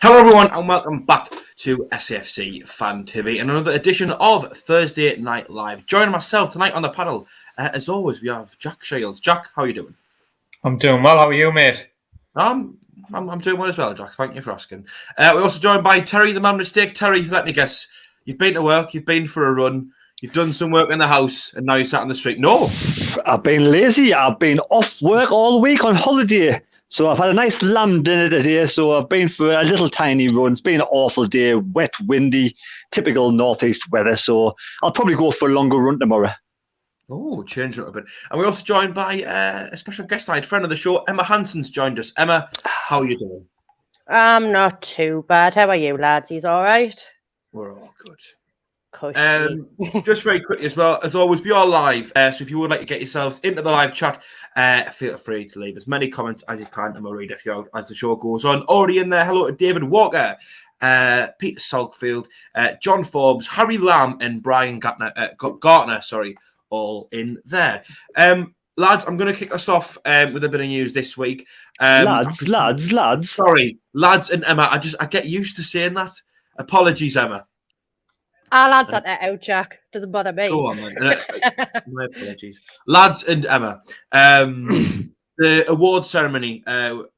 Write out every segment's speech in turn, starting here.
Hello everyone and welcome back to SAFC Fan TV and another edition of Thursday Night Live. Joining myself tonight on the panel, as always, we have Jack Shields. Jack, how are you doing? I'm doing well. How are you, mate? I'm doing well as well, Jack. Thank you for asking. We're also joined by Terry, the man with steak. Terry, let me guess. You've been to work, you've been for a run, you've done some work in the house, and now you're sat on the street. No! I've been lazy. I've been off work all week on holiday. So I've had a nice lamb dinner today, so I've been for a little tiny run. It's been an awful day, wet, windy, typical northeast weather, so I'll probably go for a longer run tomorrow. Oh, change it a bit. And we're also joined by a special guest tonight, friend of the show, Emma Hanson's joined us. Emma, how are you doing? I'm not too bad. How are you, lads? He's all right? We're all good. Just very quickly as well, as always, we are live. So if you would like to get yourselves into the live chat, feel free to leave as many comments as you can, and we'll read a few as the show goes on. Already in there, hello to David Walker, Peter Salkfield, John Forbes, Harry Lamb, and Brian Gartner, all in there. Lads, I'm going to kick us off with a bit of news this week. Lads. Sorry, lads and Emma. I get used to saying that. Apologies, Emma. I'll answer that out, Jack. Doesn't bother me. Go on, man. My apologies. Lads and Emma, the award ceremony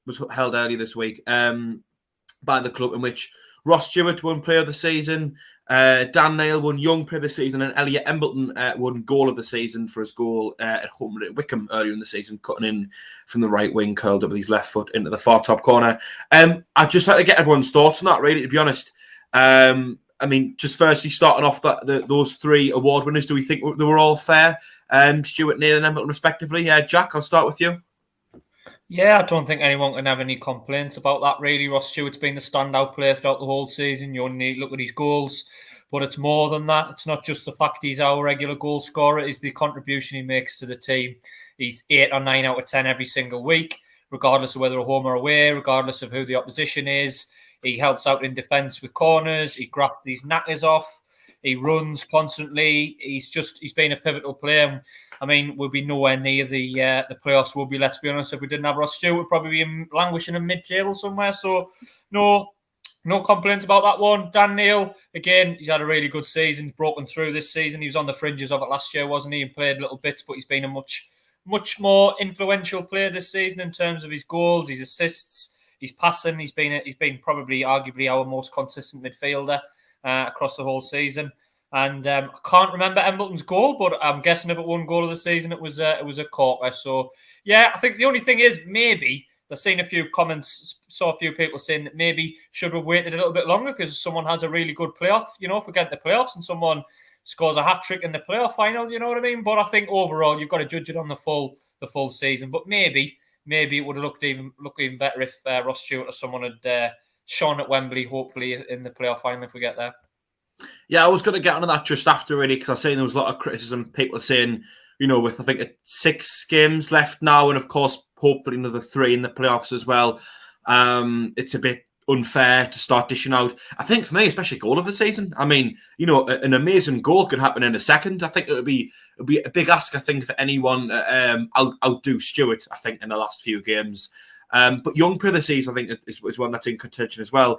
was held earlier this week by the club, in which Ross Stewart won Player of the Season, Dan Neil won Young Player of the Season, and Elliot Embleton won Goal of the Season for his goal at home at Wickham earlier in the season, cutting in from the right wing, curled up with his left foot into the far top corner. I'd just like to get everyone's thoughts on that, really, to be honest. I mean, just firstly, starting off those three award winners, do we think they were all fair? Stewart, Neil and Embleton, respectively. Jack, I'll start with you. Yeah, I don't think anyone can have any complaints about that, really. Ross Stewart's been the standout player throughout the whole season. You only look at his goals, but it's more than that. It's not just the fact he's our regular goal scorer, it's the contribution he makes to the team. He's 8 or 9 out of 10 every single week, regardless of whether a home or away, regardless of who the opposition is. He helps out in defence with corners. He grafts his knackers off. He runs constantly. He's been a pivotal player. I mean, we'll be nowhere near the playoffs, will be, let's be honest. If we didn't have Ross Stewart, we'd probably be languishing in mid-table somewhere. So, no complaints about that one. Dan Neil, again, he's had a really good season. He's broken through this season. He was on the fringes of it last year, wasn't he? And played little bits, but he's been a much more influential player this season in terms of his goals, his assists. He's passing. He's been probably arguably our most consistent midfielder across the whole season. And I can't remember Embleton's goal, but I'm guessing if it won goal of the season, it was a corker. So yeah, I think the only thing is maybe I've seen a few comments, saw a few people saying that maybe should have waited a little bit longer because someone has a really good playoff. If we get the playoffs and someone scores a hat trick in the playoff final, you know what I mean. But I think overall you've got to judge it on the full season. But maybe it would have looked even better if Ross Stewart or someone had shone at Wembley, hopefully, in the playoff final if we get there. Yeah, I was going to get onto that just after, really, because I was saying there was a lot of criticism. People saying, with, I think, 6 games left now, and, of course, hopefully another 3 in the playoffs as well, it's a bit unfair to start dishing out. I think, for me, especially goal of the season, I mean, an amazing goal could happen in a second. I think it would be a big ask, I think, for anyone outdo Stewart, I think, in the last few games. But Young Player of the Season, I think, is one that's in contention as well.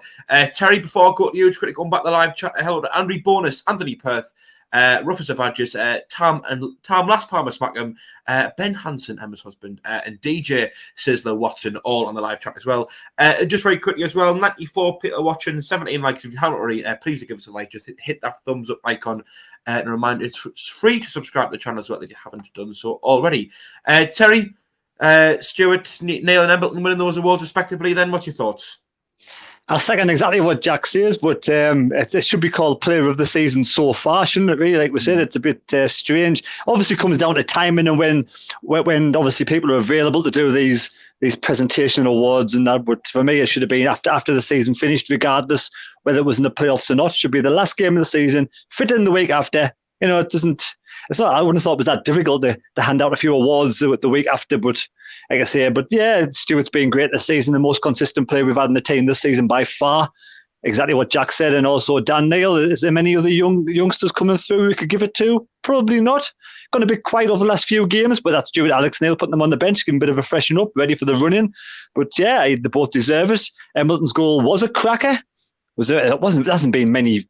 Terry, before I go to you, just quickly going back to the live chat, hello to Andrew Bonus, Anthony Perth, Rufus of Badgers, Tam Last Palmer Smackham, Ben Hanson, Emma's husband, and DJ Sizzler Watson, all on the live chat as well. And just very quickly as well, 94 people watching, 17 likes. If you haven't already, please do give us a like. Just hit that thumbs up icon. And a reminder, it's free to subscribe to the channel as well if you haven't done so already. Terry, Stewart, Neil and Embleton winning those awards respectively, then what's your thoughts? I'll second exactly what Jack says, but it should be called Player of the Season so far, shouldn't it? Really, like we said, it's a bit strange. Obviously, it comes down to timing and when obviously people are available to do these presentation awards and that. But for me, it should have been after the season finished, regardless whether it was in the playoffs or not. It should be the last game of the season, fit in the week after. It doesn't. It's not. I wouldn't have thought it was that difficult to hand out a few awards the week after, but. Like I say, but yeah, Stewart's been great this season, the most consistent player we've had in the team this season by far. exactly what Jack said, and also Dan Neil. Is there many other youngsters coming through we could give it to? Probably not. Going to be quiet over the last few games, but that's due to Alex Neil putting them on the bench, giving a bit of a freshen up, ready for the run-in. But yeah, they both deserve it. Embleton's goal was a cracker. There hasn't been many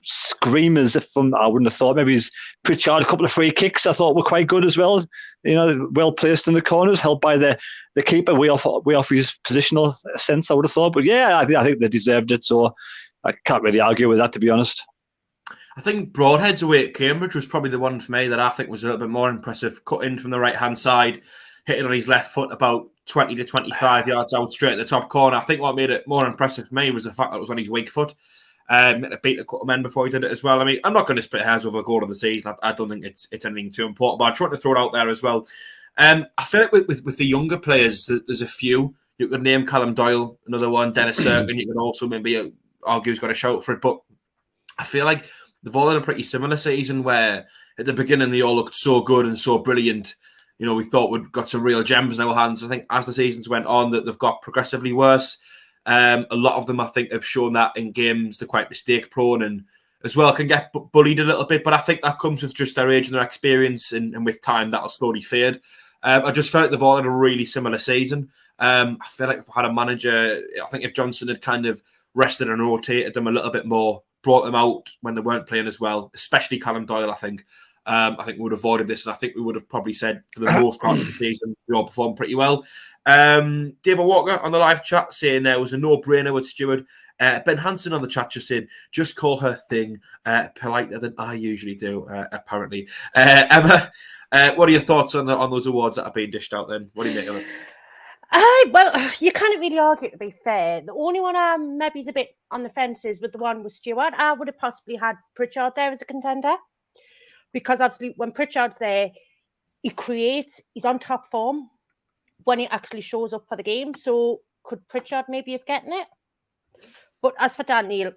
screamers from, I wouldn't have thought. Maybe Pritchard, a couple of free kicks I thought were quite good as well. Well placed in the corners, held by the keeper, way off his positional sense, I would have thought. But yeah, I think they deserved it, so I can't really argue with that, to be honest. I think Broadhead's away at Cambridge was probably the one for me that I think was a little bit more impressive. Cut in from the right-hand side, hitting on his left foot about 20 to 25 yards out straight at the top corner. I think what made it more impressive for me was the fact that it was on his weak foot. Beat a couple of men before he did it as well. I mean, I'm not going to split hairs over a goal of the season. I don't think it's anything too important, but I try to throw it out there as well. I feel like with the younger players, there's a few. You could name Callum Doyle, another one, Dennis Serkin. You could also maybe argue he's got a shout for it, but I feel like they've all had a pretty similar season where at the beginning they all looked so good and so brilliant. We thought we'd got some real gems in our hands. I think as the seasons went on, that they've got progressively worse. A lot of them, I think, have shown that in games they're quite mistake-prone and as well can get bullied a little bit. But I think that comes with just their age and their experience, and with time that'll slowly fade. I just felt like they've all had a really similar season. I feel like if I had a manager, I think if Johnson had kind of rested and rotated them a little bit more, brought them out when they weren't playing as well, especially Callum Doyle, I think we would have avoided this, and I think we would have probably said for the most part of the season we all performed pretty well. David Walker on the live chat saying it was a no-brainer with Stewart. Ben Hansen on the chat just saying, just call her thing politer than I usually do, apparently. Emma, what are your thoughts on those awards that are being dished out then? What do you make of it? Well, you can't really argue, to be fair. The only one maybe is a bit on the fence is with the one with Stewart. I would have possibly had Pritchard there as a contender, because obviously when Pritchard's there, he's on top form when he actually shows up for the game. So could Pritchard maybe have gotten it? But as for Dan Neil,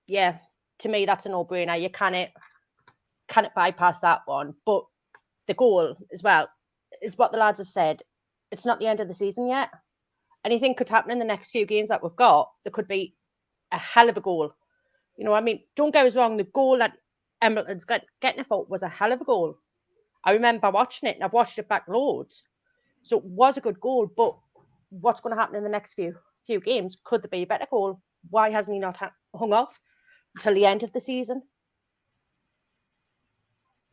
yeah, to me that's a no-brainer. You cannot bypass that one. But the goal as well is what the lads have said. It's not the end of the season yet. Anything could happen in the next few games that we've got. There could be a hell of a goal. Don't get us wrong. The goal that Embleton's getting for was a hell of a goal. I remember watching it, and I've watched it back loads. So it was a good goal, but what's going to happen in the next few games? Could there be a better goal? Why hasn't he not hung off until the end of the season?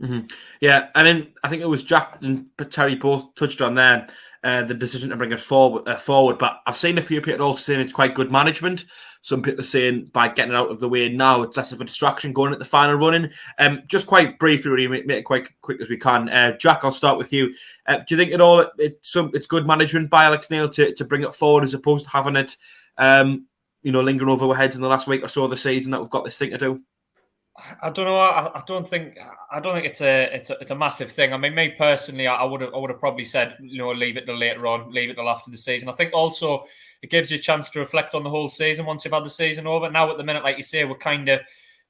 Mm-hmm. Yeah, I mean, I think it was Jack and Terry both touched on there the decision to bring it forward. But I've seen a few people also saying it's quite good management. Some people are saying by getting it out of the way now, it's less of a distraction going at the final running. Just quite briefly, really make it quite quick as we can. Jack, I'll start with you. Do you think it's good management by Alex Neil to bring it forward as opposed to having it, lingering over our heads in the last week or so of the season that we've got this thing to do? I don't know. I don't think it's a massive thing. I mean, me personally, I would have probably said, leave it till later on, leave it till after the season. I think also it gives you a chance to reflect on the whole season once you've had the season over. Now at the minute, like you say, we're kind of,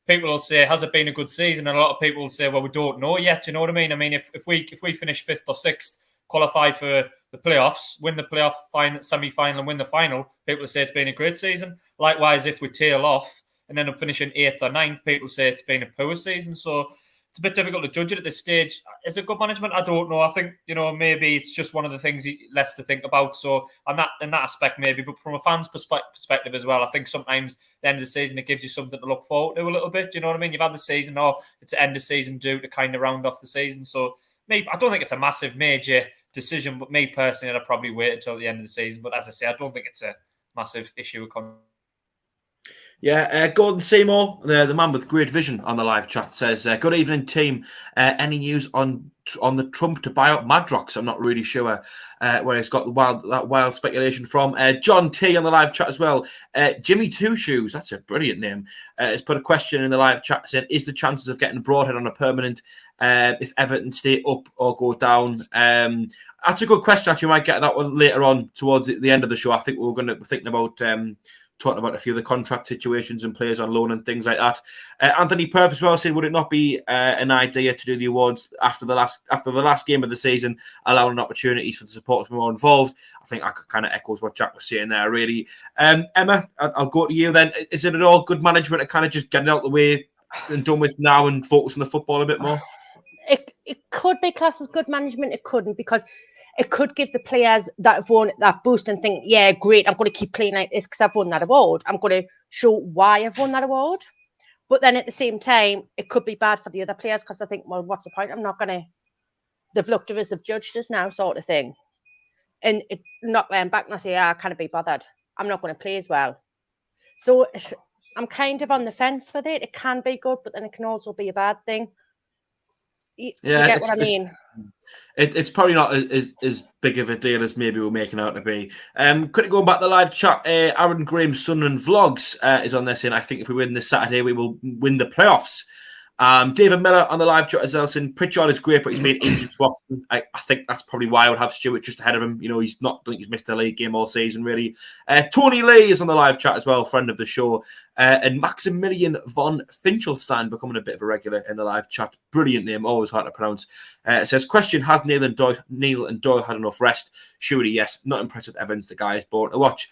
people will say, has it been a good season? And a lot of people will say, well, we don't know yet. You know what I mean? I mean, if we finish 5th or 6th, qualify for the playoffs, win the playoff semi-final and win the final, people will say it's been a great season. Likewise, if we tail off and end up finishing 8th or 9th, people say it's been a poor season. So it's a bit difficult to judge it at this stage. Is it good management? I don't know. I think, maybe it's just one of the things less to think about. So in that aspect, maybe. But from a fan's perspective as well, I think sometimes at the end of the season, it gives you something to look forward to a little bit. You know what I mean? You've had the season, it's the end of season due to kind of round off the season. So maybe, I don't think it's a massive, major decision. But me personally, I'd probably wait until the end of the season. But as I say, I don't think it's a massive issue. Yeah, Gordon Seymour, the man with great vision on the live chat, says, good evening, team. Any news on the Trump to buy out Madrox? I'm not really sure where he's got that wild speculation from. John T on the live chat as well. Jimmy Two Shoes, that's a brilliant name, has put a question in the live chat saying, is the chances of getting Broadhead on a permanent if Everton stay up or go down? That's a good question. Actually, we might get that one later on towards the end of the show. I think we're thinking about talking about a few of the contract situations and players on loan and things like that. Anthony Perth as well saying, would it not be an idea to do the awards after the last game of the season, allowing opportunities for the supporters to be more involved? I think that kind of echoes what Jack was saying there, really. Emma, I'll go to you then. Is it at all good management to kind of just get it out the way and done with now and focus on the football a bit more? It could be classed as good management. It couldn't, because it could give the players that have won that boost and think, yeah, great, I'm going to keep playing like this because I've won that award. I'm going to show why I've won that award. But then at the same time, it could be bad for the other players because I think, well, what's the point? They've looked at us, they've judged us now, sort of thing. And it knock them back and I say, I can't be bothered. I'm not going to play as well. So I'm kind of on the fence with it. It can be good, but then it can also be a bad thing. You get what I mean? It's probably not as big of a deal as maybe we're making out to be. Quickly going back to the live chat, Aaron Graham, Sunderland Vlogs is on there saying, I think if we win this Saturday, we will win the playoffs. David Miller on the live chat as well saying, Pritchard is great, but he's been injured too often. I think that's probably why I would have Stewart just ahead of him. You know, he's missed a league game all season, really. Tony Lee is on the live chat as well, friend of the show. And Maximilian von Finchelstein becoming a bit of a regular in the live chat. Brilliant name, always hard to pronounce. It says, question, has Neil and Doyle had enough rest? Surely, yes. Not impressed with Evans, the guy is born to watch.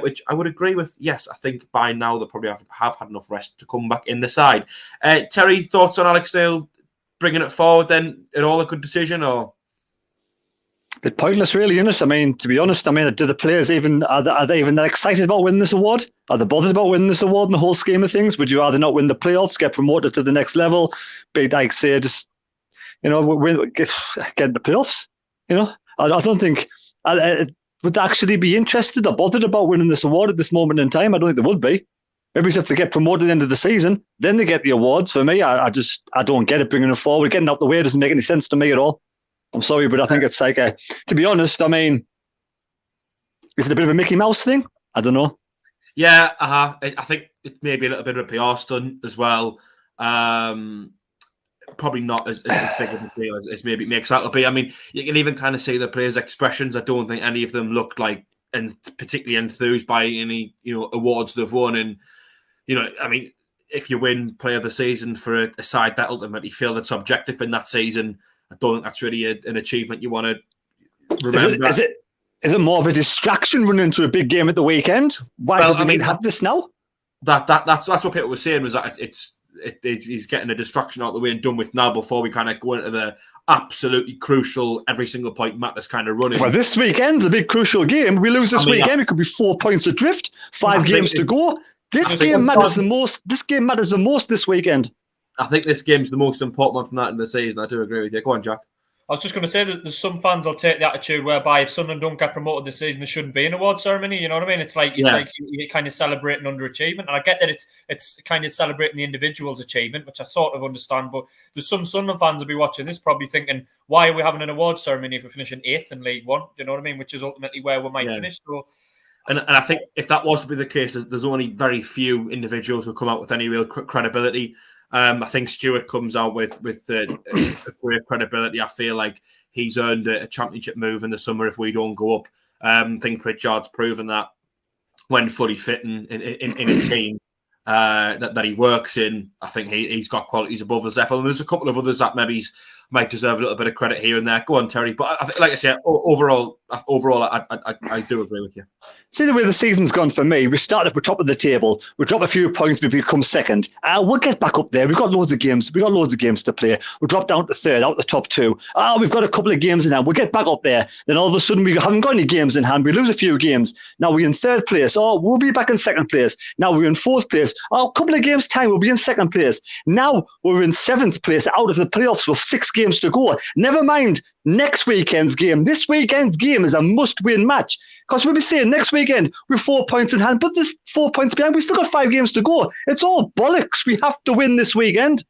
Which I would agree with. Yes, I think by now they probably have had enough rest to come back in the side. Terry, thoughts on Alex Neil bringing it forward then? At all a good decision, or? Bit pointless, really, isn't it? I mean, to be honest, do the players even are they even that excited about winning this award? Are they bothered about winning this award in the whole scheme of things? Would you rather not win the playoffs, get promoted to the next level, be like, say, just get the playoffs? You know, I don't think would they actually be interested or bothered about winning this award at this moment in time. I don't think they would be. Maybe if they get promoted at the end of the season, then they get the awards. For me, I don't get it. Bringing it forward, getting out the way doesn't make any sense to me at all. I'm sorry, but I think it's like, to be honest, I mean, is it a bit of a Mickey Mouse thing? I don't know. Yeah, I think it may be a little bit of a PR stunt as well. Probably not as big of a deal as maybe it makes out to be. I mean, you can even kind of see the players' expressions. I don't think any of them looked like, and particularly enthused by any awards they've won. And I mean, if you win Player of the Season for a side that ultimately feel that's objective in that season, I don't think that's really an achievement you want to remember. Is it more of a distraction running into a big game at the weekend? Why do we have this now? That's what people were saying, was that he's getting a distraction out of the way and done with now before we kind of go into the absolutely crucial, every single point matters kind of running. Well, this weekend's a big crucial game. We lose this weekend, it could be 4 points adrift, 5 games to go. This game matters the most. This game matters the most this weekend. I think this game's the most important one from that in the season. I do agree with you. Go on, Jack. I was just going to say that there's some fans will take the attitude whereby if Sunderland don't get promoted this season, there shouldn't be an award ceremony. You know what I mean? It's like you're kind of celebrating underachievement, and I get that it's kind of celebrating the individual's achievement, which I sort of understand. But there's some Sunderland fans will be watching this probably thinking, why are we having an award ceremony if we're finishing 8th in League One? Do you know what I mean? Which is ultimately where we might finish. So. And I think if that was to be the case, there's only very few individuals who come out with any real credibility. I think Stewart comes out with a great credibility. I feel like he's earned a championship move in the summer if we don't go up. I think Pritchard's proven that when fully fit in a team that he works in, I think he's got qualities above us. And there's a couple of others that maybe might deserve a little bit of credit here and there. Go on, Terry. But like I said, overall, I do agree with you. See the way the season's gone for me. We start at the top of the table. We drop a few points. We become second. We'll get back up there. We've got loads of games. We've got loads of games to play. We'll drop down to third, out the top 2. We've got a couple of games in hand. We'll get back up there. Then all of a sudden, we haven't got any games in hand. We lose a few games. Now we're in 3rd place. We'll be back in 2nd place. Now we're in 4th place. A couple of games' time, we'll be in 2nd place. Now we're in 7th place, out of the playoffs with 6 games to go. Never mind next weekend's game. This weekend's game is a must-win match. Because we'll be saying next weekend, we're 4 points in hand, but there's 4 points behind. We've still got 5 games to go. It's all bollocks. We have to win this weekend.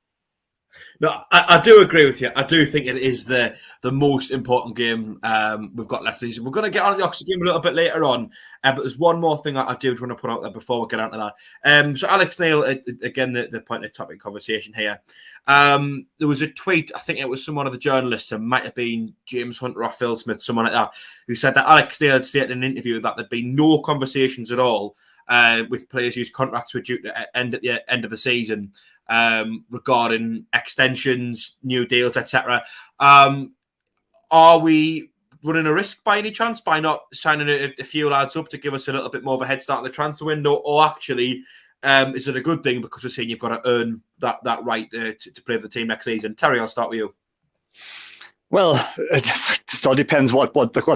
No, I do agree with you. I do think it is the most important game we've got left this season. We're going to get on the Oxford game a little bit later on, but there's one more thing I do want to put out there before we get onto that. So Alex Neil, again, the point of topic conversation here. There was a tweet, I think it was from one of the journalists, it might have been James Hunter or Phil Smith, someone like that, who said that Alex Neil had stated in an interview that there'd been no conversations at all with players whose contracts were due to end at the end of the season, regarding extensions, new deals, etc. Are we running a risk by any chance by not signing a few lads up to give us a little bit more of a head start in the transfer window, or actually is it a good thing because we're saying you've got to earn that right to play for the team next season? Terry, I'll start with you. Well, it just all depends what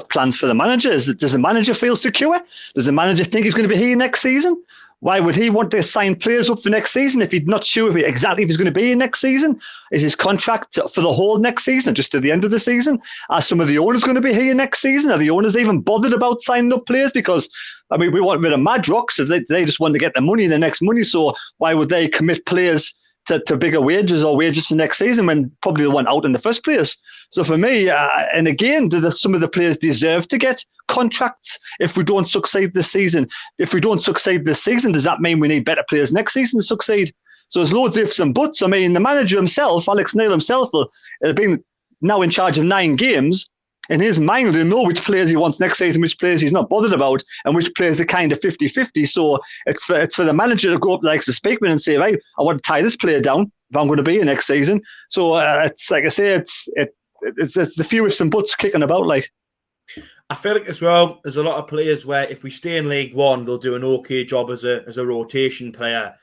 plans for the manager is. Does the manager feel secure? Does the manager think he's going to be here next season? Why would he want to sign players up for next season if he's not sure exactly if he's going to be here next season? Is his contract for the whole next season, just to the end of the season? Are some of the owners going to be here next season? Are the owners even bothered about signing up players? Because, I mean, we want rid of Madrock, so they just want to get the money, the next money. So why would they commit players to bigger wages or wages for next season when probably they want out in the first place? So for me, and again, do some of the players deserve to get contracts if we don't succeed this season? If we don't succeed this season, does that mean we need better players next season to succeed? So there's loads of ifs and buts. I mean, the manager himself, Alex Neil himself, will have been now in charge of 9 games. In his mind, he'll know which players he wants next season, which players he's not bothered about, and which players are kind of 50-50. So it's for the manager to go up like the Speakman and say, right, I want to tie this player down if I'm going to be here next season. So it's like I say, it's the few ifs and buts kicking about. Like, I feel like as well, there's a lot of players where if we stay in League One, they'll do an okay job as a rotation player.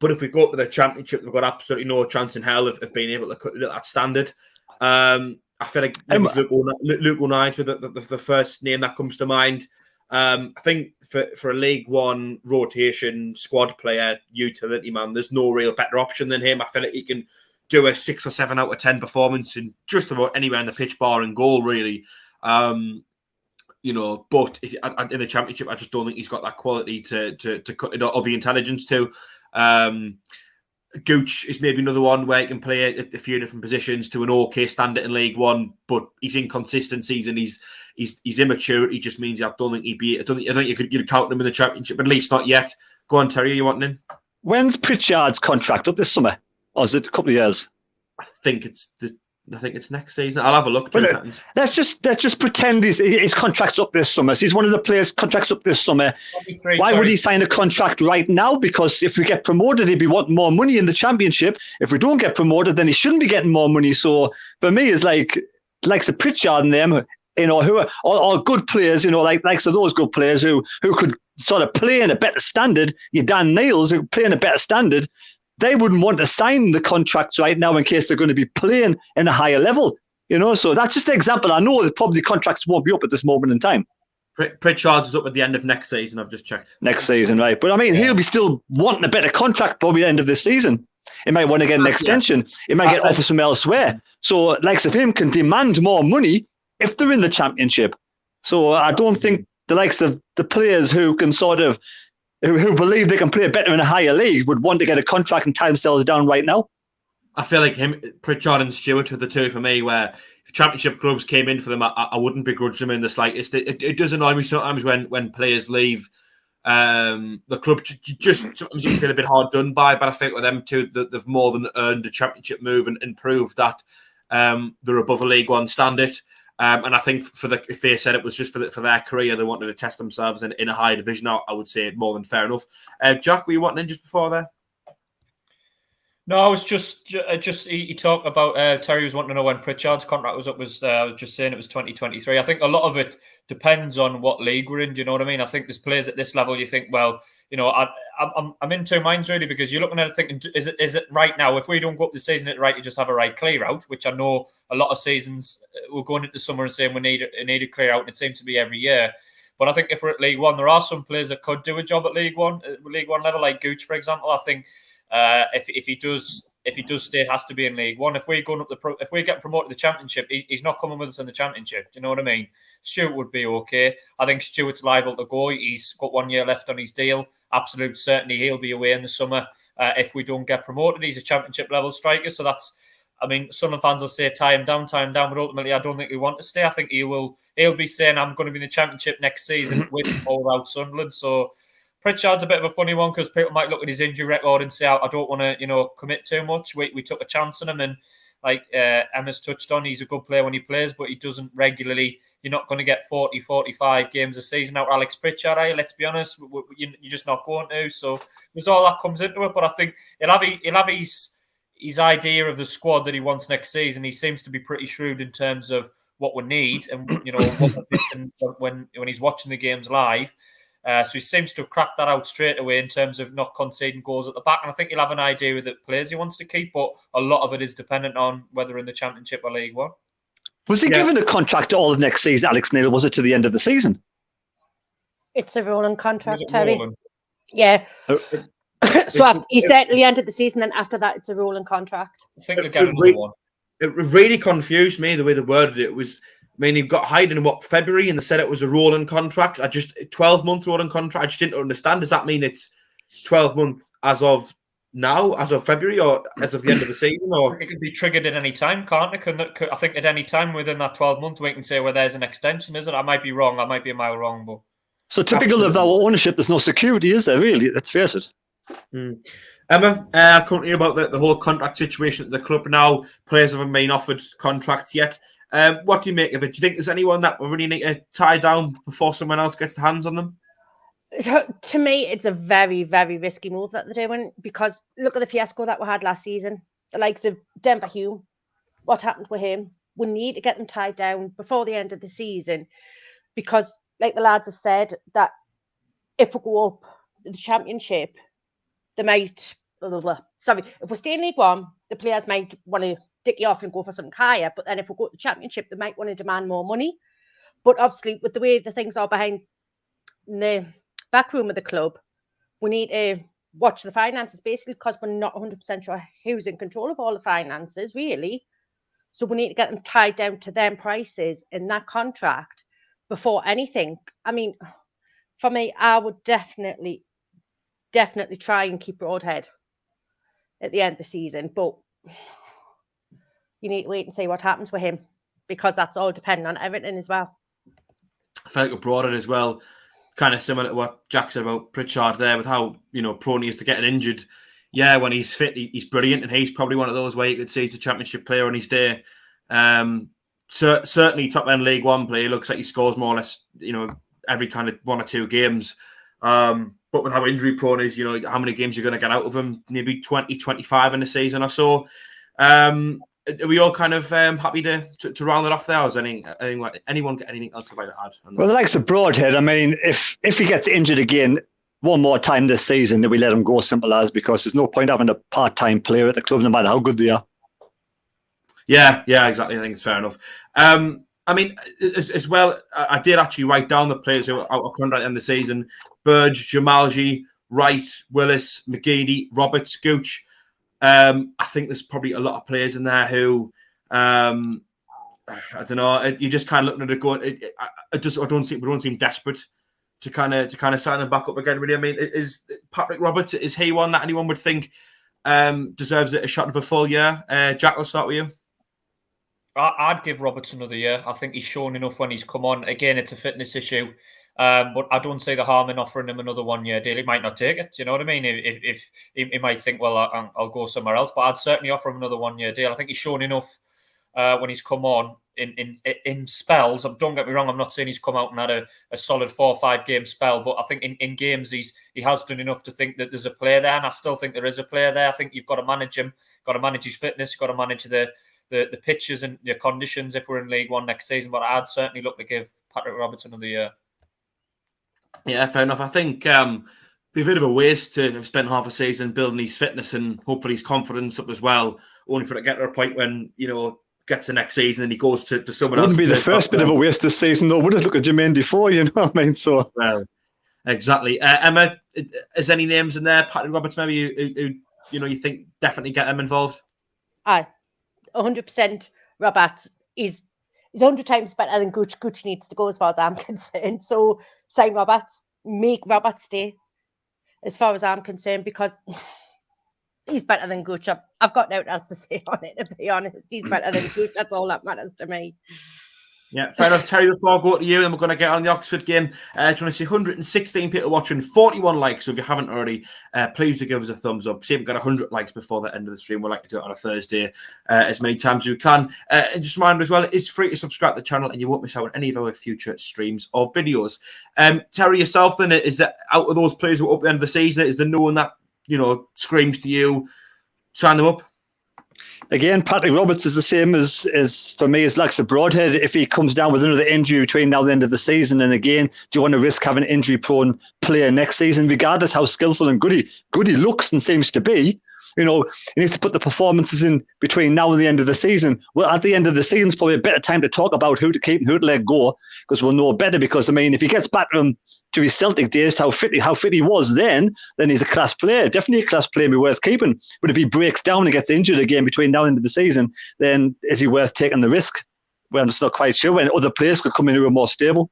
But if we go up to the Championship, we've got absolutely no chance in hell of being able to cut it at that standard. I feel like Luke O'Nine's with the first name that comes to mind. I think for a League One rotation squad player, utility man, there's no real better option than him. I feel like he can do a 6 or 7 out of 10 performance in just about anywhere in the pitch, bar and goal, really. But in the Championship, I just don't think he's got that quality to cut it, or the intelligence to. Gooch is maybe another one where he can play a few different positions to an okay standard in League One, but his inconsistencies and his immaturity just means I don't think you'd count him in the Championship, at least not yet. Go on, Terry, are you wanting in? When's Pritchard's contract up this summer? Or is it a couple of years? I think it's next season. I'll have a look. Let's just pretend his contract's up this summer. So he's one of the players' contracts up this summer. Why would he sign a contract right now? Because if we get promoted, he'd be wanting more money in the Championship. If we don't get promoted, then he shouldn't be getting more money. So for me, it's like the Pritchard and them, who are all good players, like those good players who could sort of play in a better standard. Your Dan Neils who play in a better standard. They wouldn't want to sign the contracts right now in case they're going to be playing in a higher level, So that's just an example. I know that probably contracts won't be up at this moment in time. Pritchard's is up at the end of next season. I've just checked. Next season, right? But I mean, he'll be still wanting a better contract probably at the end of this season. He might want to get an extension. He might get offers from elsewhere. So likes of him can demand more money if they're in the Championship. So I don't think the likes of the players who can sort of who believe they can play better in a higher league would want to get a contract and tie themselves down right now. I feel like Pritchard and Stewart are the two for me where if Championship clubs came in for them, I wouldn't begrudge them in the slightest. It does annoy me sometimes when players leave the club. Just sometimes you can feel a bit hard done by, but I think with them two, they've more than earned a Championship move and proved that they're above a League One standard. And I think if they said it was just for their career, they wanted to test themselves in a higher division, I would say more than fair enough. Jack, were you wanting in just before there? No, I was just you talked about Terry was wanting to know when Pritchard's contract was up. I was just saying it was 2023. I think a lot of it depends on what league we're in. Do you know what I mean? I think there's players at this level. You think, well, I'm in two minds really, because you're looking at it thinking, is it right now? If we don't go up the season, it's right to just have a right clear out, which I know a lot of seasons we're going into summer and saying we need a clear out, and it seems to be every year. But I think if we're at League One, there are some players that could do a job at League One level, like Gooch, for example. I think. If he does stay, it has to be in League One. If we're going up if we get promoted to the Championship, he's not coming with us in the Championship. Do you know what I mean? Stewart would be okay. I think Stewart's liable to go. He's got 1 year left on his deal. Absolute certainty he'll be away in the summer if we don't get promoted. He's a Championship level striker, so that's. I mean, Sunderland fans will say tie him down, but ultimately I don't think we want to stay. I think he'll be saying I'm going to be in the Championship next season with or without Sunderland. So. Pritchard's a bit of a funny one because people might look at his injury record and say, I don't want to, commit too much. We took a chance on him, and like Emma's touched on, he's a good player when he plays, but he doesn't regularly. You're not going to get 40, 45 games a season out of Alex Pritchard, are you? Let's be honest. You're just not going to. So there's all that comes into it. But I think he'll have his idea of the squad that he wants next season. He seems to be pretty shrewd in terms of what we need and, what when he's watching the games live. So he seems to have cracked that out straight away in terms of not conceding goals at the back. And I think he'll have an idea of the players he wants to keep, but a lot of it is dependent on whether in the Championship or League One. Was he given a contract all of next season, Alex Neil? Was it to the end of the season? It's a rolling contract, Terry. Yeah. So he's there till the end of the season, and after that, it's a rolling contract. I think they'll get another one. It really confused me the way they worded it. He got hired in February, and they said it was a rolling contract. 12-month rolling contract. I just didn't understand. Does that mean it's 12 months as of now, as of February, or as of the end of the season? Or it can be triggered at any time, can't it? I think at any time within that 12 months, we can say, well, there's an extension, is it? I might be wrong. I might be a mile wrong, but so typical of our ownership, there's no security, is there? Really, let's face it. Emma, I can't hear about the whole contract situation at the club now. Players haven't been offered contracts yet. What do you make of it? Do you think there's anyone that we really need to tie down before someone else gets their hands on them? To me, it's a very, very risky move that they're doing, because look at the fiasco that we had last season. The likes of Denver Hume, what happened with him? We need to get them tied down before the end of the season, because, like the lads have said, that if we go up the Championship, they might. If we stay in League One, the players might want to dick you off and go for something higher. But then if we go to the Championship, they might want to demand more money. But obviously, with the way the things are behind the back room of the club, we need to watch the finances, basically, because we're not 100% sure who's in control of all the finances, really. So we need to get them tied down to them prices in that contract before anything. I mean, for me, I would definitely try and keep Broadhead at the end of the season. But you need to wait and see what happens with him, because that's all depending on everything as well. I feel like with Broadhead as well, kind of similar to what Jack said about Pritchard there, with how prone he is to getting injured. Yeah, when he's fit, he's brilliant, and he's probably one of those where you could see he's a Championship player on his day. Certainly top end League One player. Looks like he scores more or less, every kind of 1 or 2 games. But with how injury prone is, how many games you're going to get out of him? Maybe 20, 25 in a season or so. Are we all kind of happy to round it off there? Or is anyone get anything else to add? Well, the likes of Broadhead, I mean, if he gets injured again one more time this season, then we let him go, simple as, because there's no point having a part-time player at the club, no matter how good they are. Yeah, exactly. I think it's fair enough. I mean, as well, I did actually write down the players who are out of contract in the season: Burge, Jamalji, Wright, Willis, McGeady, Roberts, Gooch. I think there's probably a lot of players in there who, I don't know. You just kind of looking at it going, we don't seem desperate to kind of sign them back up again. Really, I mean, is Patrick Roberts, is he one that anyone would think deserves a shot of a full year? Jack, I'll start with you. I'd give Roberts another year. I think he's shown enough when he's come on. Again, it's a fitness issue. But I don't see the harm in offering him another 1 year deal. He might not take it. Do you know what I mean? If he might think, well, I'll go somewhere else. But I'd certainly offer him another 1 year deal. I think he's shown enough when he's come on in spells. Don't get me wrong. I'm not saying he's come out and had a solid 4 or 5 game spell. But I think in games he has done enough to think that there's a player there. And I still think there is a player there. I think you've got to manage him. Got to manage his fitness. Got to manage the pitches and the conditions if we're in League One next season. But I'd certainly look to give Patrick Roberts another year. Yeah, fair enough. I think be a bit of a waste to have spent half a season building his fitness and hopefully his confidence up as well, only for it to get to a point when, gets the next season and he goes to someone else. Wouldn't be the first bit of a waste this season, though, would it? Look at Jermaine Defoe, you know what I mean? So, well, exactly. Emma, is any names in there? Patrick Roberts, maybe who you think definitely get them involved? Aye, 100%. Roberts is 100 times better than Gooch. Gooch needs to go, as far as I'm concerned. So sign Roberts, make Roberts stay, as far as I'm concerned, because he's better than Gooch. I've got nothing else to say on it, to be honest. He's better than Gooch. That's all that matters to me. Yeah, fair enough. Terry, before I go to you, and we're going to get on the Oxford game. Do you want to see 116 people watching, 41 likes. So if you haven't already, please do give us a thumbs up. See if we've got 100 likes before the end of the stream. We'd like to do it on a Thursday as many times as we can. And just a reminder as well, it is free to subscribe to the channel and you won't miss out on any of our future streams or videos. Terry, yourself then, is that out of those players who are up at the end of the season, is there no one that, screams to you, sign them up? Again, Patrick Roberts is the same as for me as Laxer Broadhead. If he comes down with another injury between now and the end of the season, and again, do you want to risk having an injury-prone player next season, regardless how skillful and good he looks and seems to be? You need to put the performances in between now and the end of the season. Well, at the end of the season, it's probably a better time to talk about who to keep and who to let go, because we'll know better. Because, if he gets back to his Celtic days, how fit he was then he's a class player. Definitely a class player, be worth keeping. But if he breaks down and gets injured again between now and the end of the season, then is he worth taking the risk? Well, I'm just not quite sure. When other players could come in who are more stable.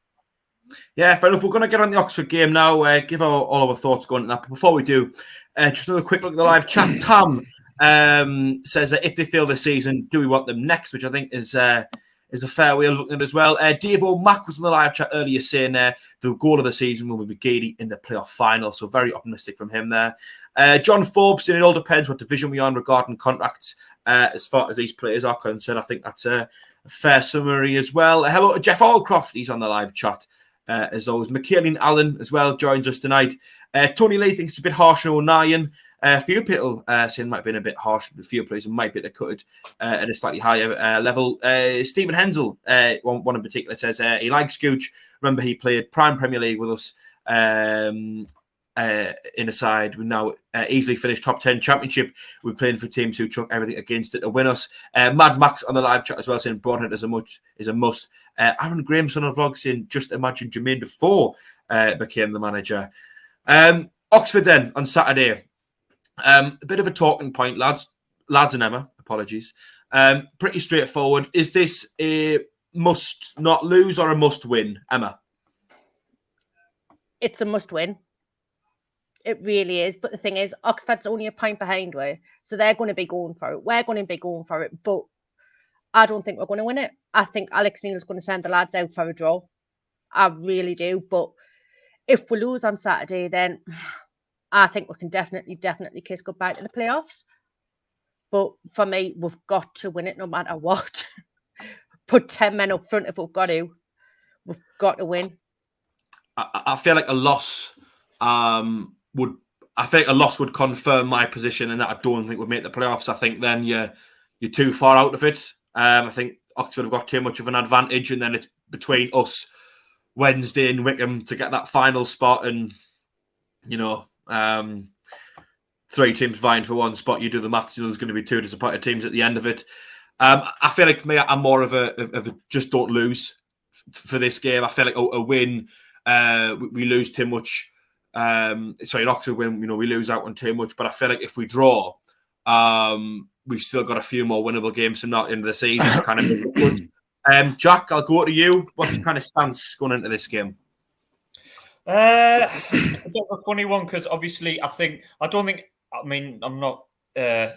Yeah, fair enough. We're going to get on the Oxford game now, give all our thoughts going on that. But before we do, just another quick look at the live chat. Tam says that if they fail this season, do we want them next? Which I think is a fair way of looking at it as well. Dave O'Mac was in the live chat earlier saying the goal of the season will be Gady in the playoff final. So very optimistic from him there. John Forbes saying it all depends what division we're on regarding contracts as far as these players are concerned. I think that's a fair summary as well. Hello to Jeff Allcroft. He's on the live chat. As always, Michaeline Allen as well joins us tonight. Tony Lee thinks it's a bit harsh on O'Nien. A few people saying it might have been a bit harsh, but a few players might be able to cut it at a slightly higher level. Stephen Hensel, one in particular, says he likes Gooch. Remember, he played Prime Premier League with us in a side. We now easily finished top 10 championship. We're playing for teams who chuck everything against it to win us. Mad Max on the live chat as well saying Broadhead is a must. Aaron Grahamson on vlog saying just imagine Jermaine Defoe became the manager. Oxford then on Saturday. A bit of a talking point, lads and Emma. Apologies. Pretty straightforward. Is this a must not lose or a must win, Emma? It's a must win. It really is. But the thing is, Oxford's only a point behind us, so they're going to be going for it. We're going to be going for it, but I don't think we're going to win it. I think Alex Neil's going to send the lads out for a draw. I really do. But if we lose on Saturday, then I think we can definitely kiss goodbye to the playoffs. But for me, we've got to win it no matter what. Put 10 men up front if we've got to. We've got to win. I feel like a loss would confirm my position, and that I don't think would make the playoffs. I think then you're too far out of it. I think Oxford have got too much of an advantage, and then it's between us, Wednesday, and Wickham to get that final spot. And three teams vying for one spot. You do the maths, there's going to be two disappointed teams at the end of it. I feel like for me, I'm more of a just don't lose for this game. I feel like a win, we lose too much. An Oxford win, we lose out on too much. But I feel like if we draw, we've still got a few more winnable games from that into the season. Jack, I'll go to you. What's the kind of stance going into this game? A bit of a funny one, because obviously I'm not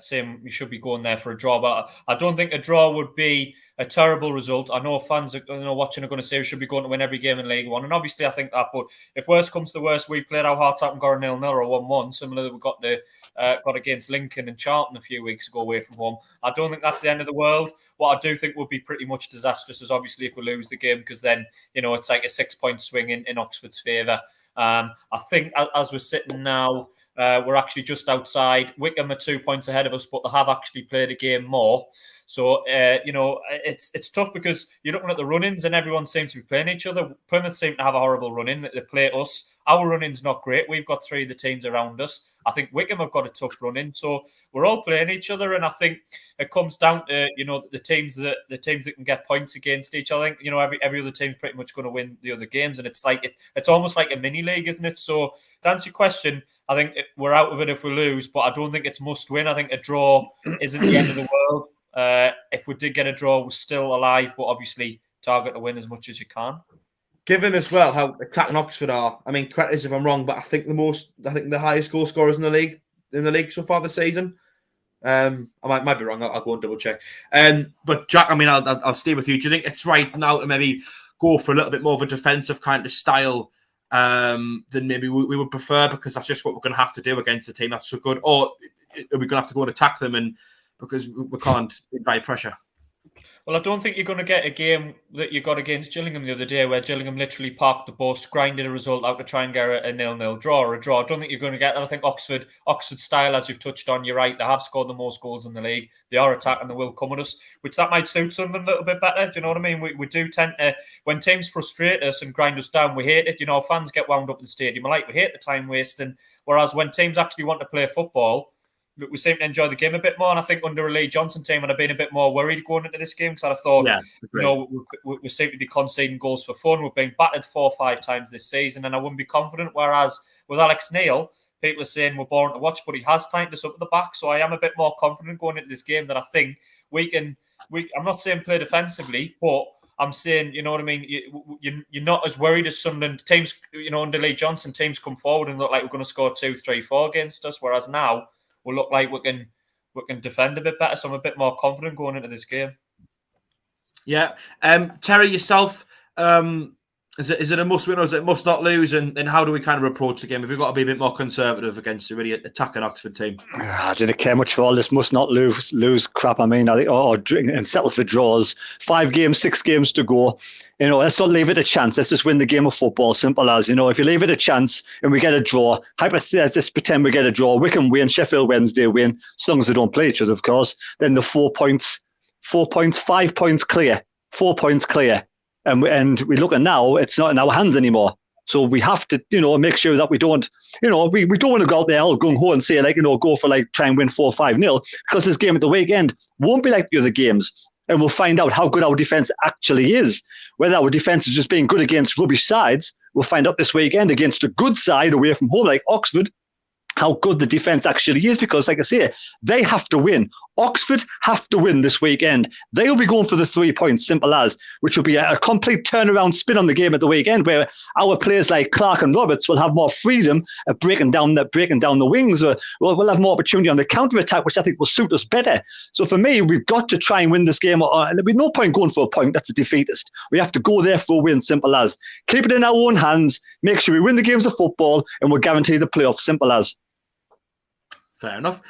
saying we should be going there for a draw, but I don't think a draw would be a terrible result. I know fans watching are going to say we should be going to win every game in League One, and obviously I think that. But if worst comes to worst, we played our hearts out and got a 0-0 or 1-1, similar that we got against Lincoln and Charlton a few weeks ago away from home. I don't think that's the end of the world. What I do think would be pretty much disastrous is obviously if we lose the game, because then it's like a 6-point swing in Oxford's favour. I think as we're sitting now, we're actually just outside. Wickham are 2 points ahead of us, but they have actually played a game more. So, it's tough because you're looking at the run-ins and everyone seems to be playing each other. Plymouth seem to have a horrible run-in. They play us. Our run-in's not great. We've got three of the teams around us. I think Wickham have got a tough run-in. So we're all playing each other, and I think it comes down to the teams that can get points against each other. I think every other team's pretty much going to win the other games, and it's almost like a mini league, isn't it? So to answer your question, I think we're out of it if we lose, but I don't think it's must win. I think a draw isn't the end of the world. If we did get a draw, we're still alive, but obviously target to win as much as you can. Given as well how attacking Oxford are, I mean, correct us if I'm wrong, but I think the highest goal scorers in the league so far this season. I might be wrong. I'll go and double check. But Jack, I mean, I'll stay with you. Do you think it's right now to maybe go for a little bit more of a defensive kind of style than maybe we would prefer, because that's just what we're going to have to do against a team that's so good, or are we going to have to go and attack them, and because we can't invite pressure? Well, I don't think you're going to get a game that you got against Gillingham the other day where Gillingham literally parked the bus, grinded a result out to try and get a 0-0 draw or a draw. I don't think you're going to get that. I think Oxford style, as you've touched on, you're right, they have scored the most goals in the league. They are attacking, they will come at us, which that might suit Sunderland a little bit better. Do you know what I mean? We do tend to, when teams frustrate us and grind us down, we hate it. You know, fans get wound up in the stadium. We hate the time wasting. Whereas when teams actually want to play football, we seem to enjoy the game a bit more, and I think under a Lee Johnson team, I'd have been a bit more worried going into this game, because I thought, we seem to be conceding goals for fun. We've been battered 4 or 5 times this season, and I wouldn't be confident. Whereas with Alex Neil, people are saying we're boring to watch, but he has tightened us up at the back, so I am a bit more confident going into this game that I think we can. I'm not saying play defensively, but I'm saying, you know what I mean, you're not as worried as Sunderland teams. You know, under Lee Johnson, teams come forward and look like we're going to score 2, 3, 4 against us, whereas now will look like we can defend a bit better, so I'm a bit more confident going into this game. Yeah. Terry, yourself, is it a must win or is it must not lose? And how do we kind of approach the game? Have we got to be a bit more conservative against a really attacking Oxford team? I didn't care much for all this must not lose crap. I mean, I think, or and settle for draws. 5 games, 6 games to go. You know, let's not leave it a chance. Let's just win the game of football. Simple as, you know, if you leave it a chance and we get a draw, let's pretend we get a draw. Wycombe win, Sheffield Wednesday win, as long as they don't play each other, of course. Then the 5 points clear. 4 points clear. And we look at now, it's not in our hands anymore. So we have to, you know, make sure that we don't, you know, we don't want to go out there all gung-ho and say, like, you know, go for like try and win 4-5-0, because this game at the weekend won't be like the other games. And we'll find out how good our defence actually is. Whether our defence is just being good against rubbish sides, we'll find out this weekend against a good side away from home like Oxford, how good the defence actually is, because, like I say, they have to win. Oxford have to win this weekend. They'll be going for the 3 points, simple as, which will be a complete turnaround spin on the game at the weekend, where our players like Clark and Roberts will have more freedom of breaking down the wings. We'll have more opportunity on the counter-attack, which I think will suit us better. So for me, we've got to try and win this game. There'll be no point going for a point. That's a defeatist. We have to go there for a win, simple as. Keep it in our own hands, make sure we win the games of football, and we'll guarantee the playoffs, simple as. Fair enough.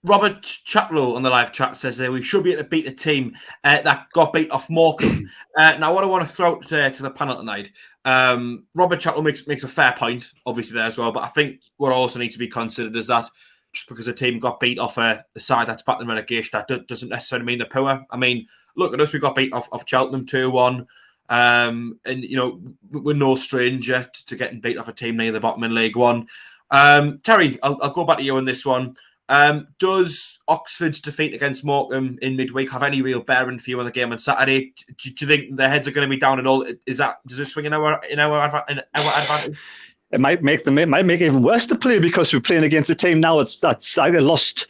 Robert Chatlow on the live chat says we should be able to beat a team that got beat off Morecambe. Now, what I want to throw out to the panel tonight, Robert Chatlow makes a fair point, obviously, there as well, but I think what also needs to be considered is that just because a team got beat off a side that's battling relegation, that doesn't necessarily mean they're poor. I mean, look at us, we got beat off Cheltenham 2-1, and, you know, we're no stranger to getting beat off a team near the bottom in League One. Terry, I'll go back to you on this one. Does Oxford's defeat against Morecambe in midweek have any real bearing for you on the game on Saturday? Do you think their heads are going to be down at all? Does it swing in our advantage? It might make it even worse to play, because we're playing against a team now that's either lost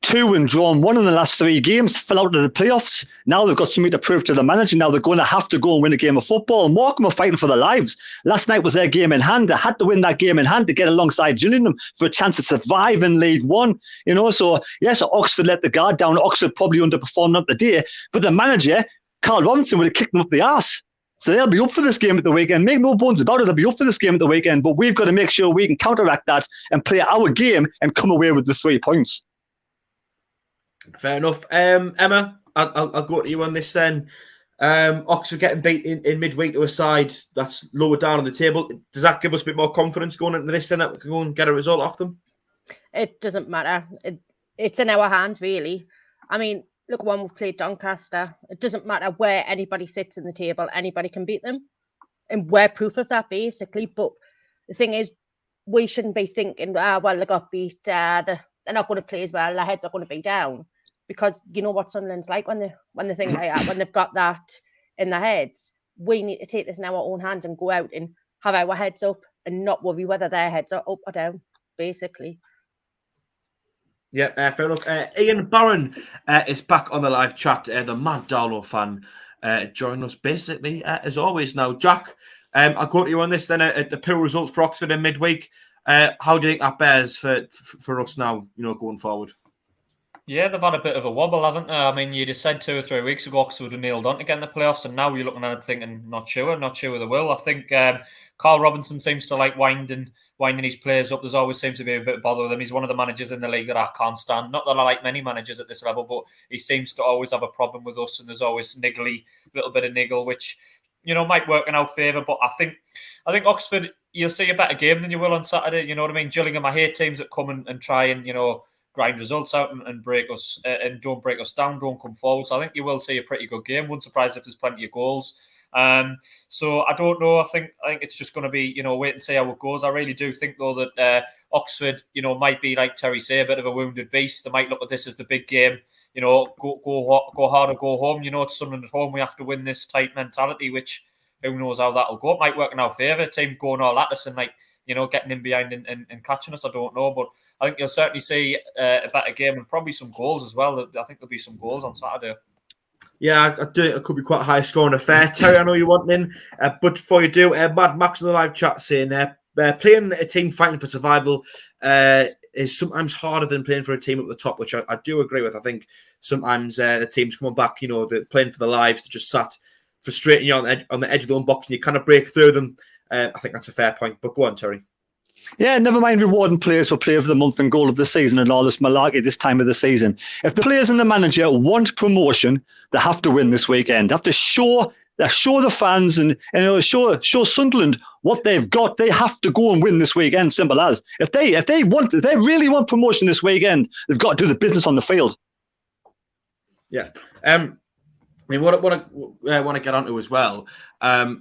2 and drawn 1 in the last 3 games, fell out of the playoffs. Now they've got something to prove to the manager. Now they're going to have to go and win a game of football. Morecambe are fighting for their lives. Last night was their game in hand. They had to win that game in hand to get alongside Gillingham for a chance to survive in League One. You know, so yes, Oxford let the guard down. Oxford probably underperformed up the day, but the manager, Carl Robinson, would have kicked them up the arse. So they'll be up for this game at the weekend. Make no bones about it. They'll be up for this game at the weekend. But we've got to make sure we can counteract that and play our game and come away with the 3 points. Fair enough. Emma, I'll go to you on this then. Oxford getting beat in midweek to a side that's lower down on the table. Does that give us a bit more confidence going into this, then, that we can go and get a result off them? It doesn't matter. It's in our hands, really. I mean, look, when we played Doncaster, it doesn't matter where anybody sits in the table, anybody can beat them. And we're proof of that, basically. But the thing is, we shouldn't be thinking, well, they got beat, they're not going to play as well, their heads are going to be down. Because you know what Sunderland's like when they think like that, when they've got that in their heads. We need to take this in our own hands and go out and have our heads up and not worry whether their heads are up or down, basically. Yeah, fair enough. Ian Barron is back on the live chat, the Mad Darlow fan, joining us basically as always now. Jack, I'll go to you on this then. The poor results for Oxford in midweek. How do you think that bears for us now, you know, going forward? Yeah, they've had a bit of a wobble, haven't they? I mean, you just said 2 or 3 weeks ago Oxford were nailed on to get in the playoffs, and now you're looking at it thinking, not sure they will. I think Carl Robinson seems to like winding his players up. There's always seems to be a bit of bother with him. He's one of the managers in the league that I can't stand. Not that I like many managers at this level, but he seems to always have a problem with us, and there's always little bit of niggle, which might work in our favour. But I think Oxford, you'll see a better game than you will on Saturday. You know what I mean? Gillingham, I hate teams that come and try and grind results out and break us and don't break us down, don't come forward. So I think you will see a pretty good game. Wouldn't surprise if there's plenty of goals. So I don't know. I think it's just going to be wait and see how it goes. I really do think though that Oxford might be like Terry say, a bit of a wounded beast. They might look at this as the big game. Go hard or go home. It's Sunderland at home. We have to win this tight mentality, which who knows how that'll go. It might work in our favour. Team going all at us and getting in behind and catching us. I don't know, but I think you'll certainly see a better game and probably some goals as well. I think there'll be some goals on Saturday. Yeah, I do. It could be quite a high scoring affair. Terry, I know you want in, but before you do, Mad Max in the live chat saying playing a team fighting for survival is sometimes harder than playing for a team at the top, which I do agree with. I think sometimes the teams coming back, they're playing for their lives, just sat frustrating you on the edge of their own box, and you kind of break through them. I think that's a fair point. But go on, Terry. Yeah, never mind rewarding players for player of the month and goal of the season and all this malarkey this time of the season. If the players and the manager want promotion, they have to win this weekend. They have to show the fans and show Sunderland what they've got. They have to go and win this weekend. Simple as. If they really want promotion this weekend, they've got to do the business on the field. Yeah. I mean, what I want to get onto as well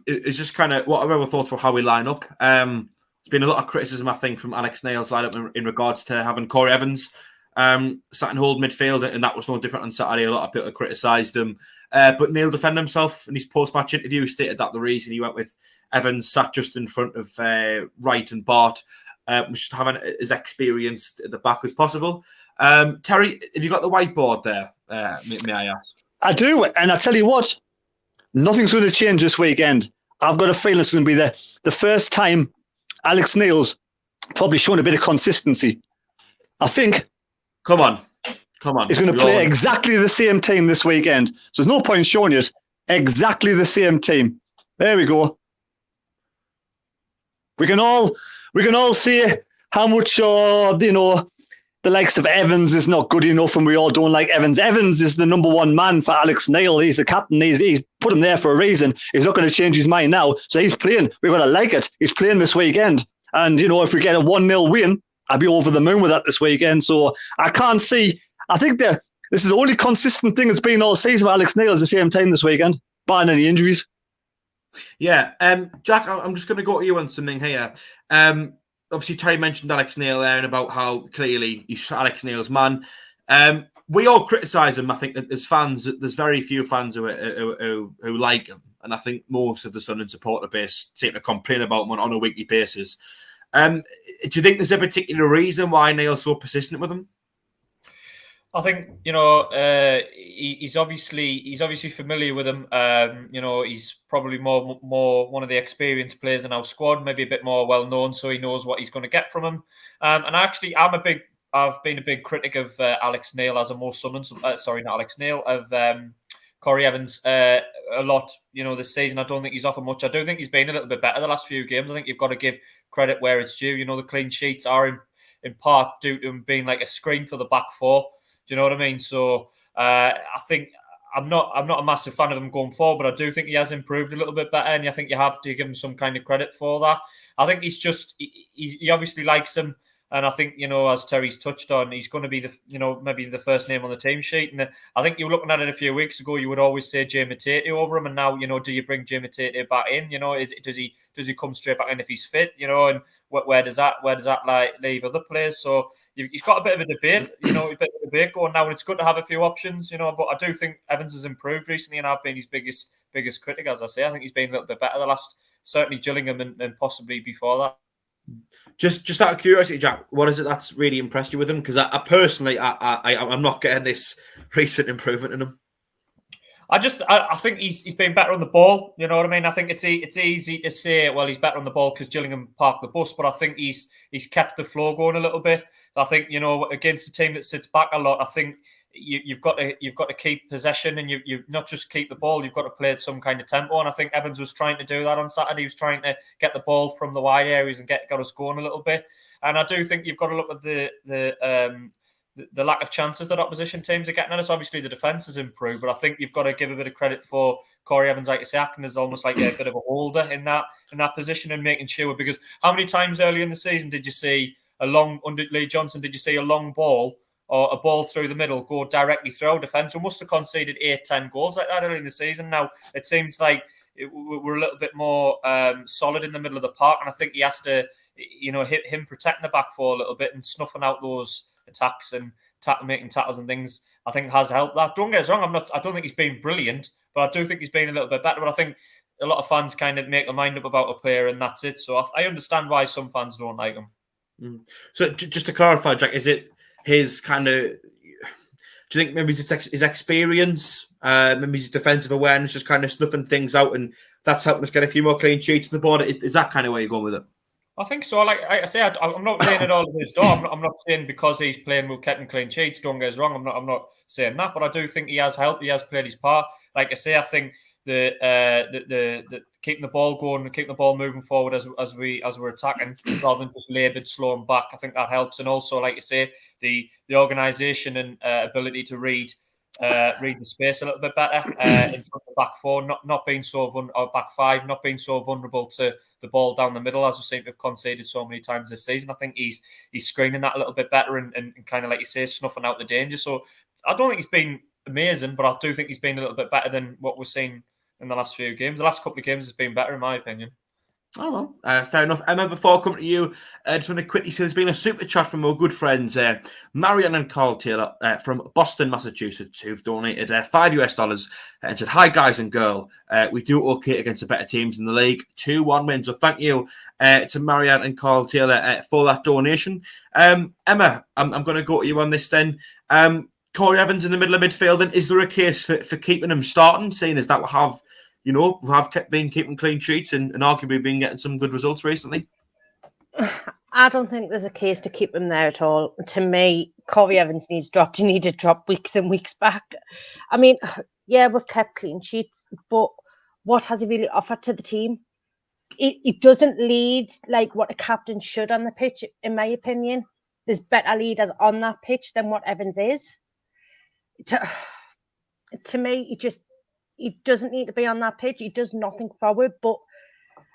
is just kind of what our thoughts were how we line up. There's been a lot of criticism, I think, from Alex Neil's lineup in regards to having Corey Evans sat and hold midfield, and that was no different on Saturday. A lot of people criticised him, but Neil defended himself in his post-match interview. He stated that the reason he went with Evans sat just in front of Wright and Bart was just having as experienced at the back as possible. Terry, have you got the whiteboard there? May I ask? I do, and I tell you what, nothing's going to change this weekend. I've got a feeling it's going to be the first time Alex Neil's probably shown a bit of consistency. I think. Come on. He's going to play exactly the same team this weekend. So there's no point showing it. Exactly the same team. There we go. We can all see how much the likes of Evans is not good enough, and we all don't like Evans. Evans is the number one man for Alex Neil. He's the captain. He's put him there for a reason. He's not going to change his mind now. So he's playing. We're going to like it. He's playing this weekend. And, if we get a 1-0 win, I'll be over the moon with that this weekend. So I can't see. I think this is the only consistent thing that's been all season for Alex Neil is the same time this weekend, barring any injuries. Yeah. Jack, I'm just going to go to you on something here. Obviously, Terry mentioned Alex Neil there and about how clearly he's Alex Neil's man. We all criticise him. I think that as fans, there's very few fans who like him. And I think most of the Sunderland supporter base seem to complain about him on a weekly basis. Do you think there's a particular reason why Neil's so persistent with him? I think he's obviously familiar with him. He's probably more one of the experienced players in our squad, maybe a bit more well known, so he knows what he's going to get from him. And actually, I've been a big critic of Alex Neil as a more Sunderland. Sorry, not Alex Neil, of Corey Evans a lot. This season I don't think he's offered much. I do think he's been a little bit better the last few games. I think you've got to give credit where it's due. The clean sheets are in part due to him being like a screen for the back four. Do you know what I mean? So I think I'm not a massive fan of him going forward, but I do think he has improved a little bit better, and I think you have to give him some kind of credit for that. I think he obviously likes him, and I think as Terry's touched on, he's going to be maybe the first name on the team sheet. And I think you were looking at it a few weeks ago, you would always say Jay Matete over him, and now do you bring Jay Matete back in? Does he come straight back in if he's fit? And where does that leave other players? So he's got a bit of a debate, going now, and it's good to have a few options, But I do think Evans has improved recently, and I've been his biggest critic, as I say. I think he's been a little bit better the last, certainly Gillingham and possibly before that. Just out of curiosity, Jack, what is it that's really impressed you with him? Because I personally, I'm not getting this recent improvement in him. I think he's been better on the ball. You know what I mean? I think it's easy to say, well, he's better on the ball because Gillingham parked the bus, but I think he's kept the flow going a little bit. I think, you know, against a team that sits back a lot, I think you've got to keep possession, and you not just keep the ball, you've got to play at some kind of tempo. And I think Evans was trying to do that on Saturday. He was trying to get the ball from the wide areas and get us going a little bit. And I do think you've got to look at the lack of chances that opposition teams are getting at us. Obviously, the defence has improved, but I think you've got to give a bit of credit for Corey Evans, like you say, acting as almost like a bit of a holder in that position and making sure. Because how many times earlier in the season did you see under Lee Johnson? Did you see a long ball or a ball through the middle go directly through our defence? We must have conceded 8-10 goals like that early in the season. Now it seems like we're a little bit more solid in the middle of the park, and I think he has to, you know, him protecting the back four a little bit and snuffing out those attacks and making tackles and things, I think has helped that. Don't get us wrong, I don't think he's been brilliant, but I do think he's been a little bit better. But I think a lot of fans kind of make their mind up about a player and that's it. So I understand why some fans don't like him. So just to clarify, Jack, is it his kind of, do you think maybe it's his experience, maybe his defensive awareness, just kind of snuffing things out, and that's helping us get a few more clean sheets on the board? Is that kind of where you're going with it? I think so. Like I say, I'm not laying it all to his door. I'm not saying because he's playing with keeping clean sheets, don't get us wrong. I'm not saying that, but I do think he has helped. He has played his part. Like I say, I think the keeping the ball going, keeping the ball moving forward as we're attacking, rather than just laboured, slowing back. I think that helps. And also, like you say, the organisation and ability to read the space a little bit better in front of the back four, not being so or back five, not being so vulnerable to the ball down the middle, as we seem to have conceded so many times this season. I think he's screening that a little bit better and kind of, like you say, snuffing out the danger. So I don't think he's been amazing, but I do think he's been a little bit better than what we've seen in the last few games. The last couple of games has been better, in my opinion. Oh, well, fair enough. Emma, before I come to you, just want to quickly say there's been a super chat from our good friends, Marianne and Carl Taylor from Boston, Massachusetts, who've donated $5 and said, "Hi, guys and girl. We do okay against the better teams in the league. 2-1 wins." So thank you to Marianne and Carl Taylor for that donation. Emma, I'm going to go to you on this then. Corey Evans in the middle of midfield, then is there a case for keeping him starting, seeing as that we have been keeping clean sheets and arguably been getting some good results recently? I don't think there's a case to keep him there at all. To me, Corey Evans needs dropped. He needed dropped weeks and weeks back. I mean, yeah, we've kept clean sheets, but what has he really offered to the team? He doesn't lead like what a captain should on the pitch, in my opinion. There's better leaders on that pitch than what Evans is. To me, he doesn't need to be on that pitch. He does nothing forward. But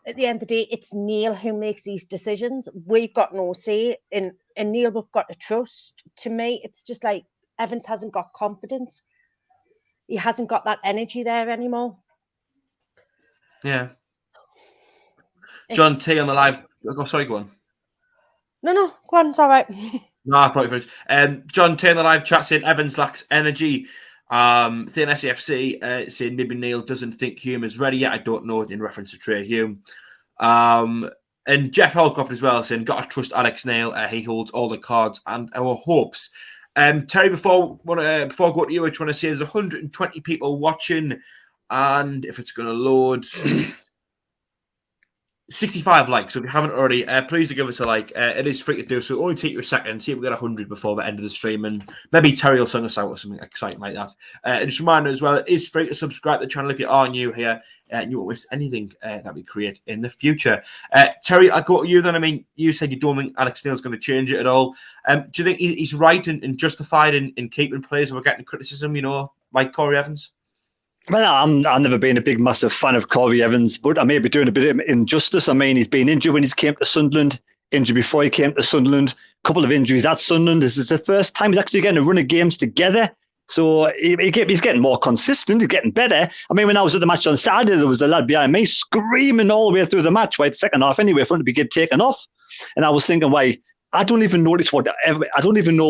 at the end of the day, it's Neil who makes these decisions. We've got no say. And Neil, we've got to trust. To me, it's just like Evans hasn't got confidence. He hasn't got that energy there anymore. Yeah. John T on the live. Oh, sorry, go on. No, go on. It's all right. No, I thought you finished. John T on the live chat saying Evans lacks energy. Thin SAFC saying Nibby Neal doesn't think Hume is ready yet. I don't know, in reference to Trey Hume. And Jeff Holcroft as well saying, "Gotta trust Alex Neil. He holds all the cards and our hopes." Terry, before I go to you, I just want to say there's 120 people watching, and if it's going to load, 65 likes. So if you haven't already, please do give us a like. It is free to do, so it'll only take you a second. See if we get 100 before the end of the stream, and maybe Terry will send us out or something exciting like that. And just a reminder as well, it is free to subscribe to the channel if you are new here and you won't miss anything that we create in the future. Terry, I'll go to you then. I mean, you said you don't think Alex Neil's going to change it at all. Do you think he's right and justified in keeping players who are getting criticism, like Corey Evans? Well, I've never been a big, massive fan of Corey Evans, but I may be doing a bit of injustice. I mean, he's been injured when he came to Sunderland, injured before he came to Sunderland, a couple of injuries at Sunderland. This is the first time he's actually getting a run of games together. So he's getting more consistent, he's getting better. I mean, when I was at the match on Saturday, there was a lad behind me screaming all the way through the match, right, second half anyway, for him to get taken off. And I was thinking, why? I don't even notice I don't even know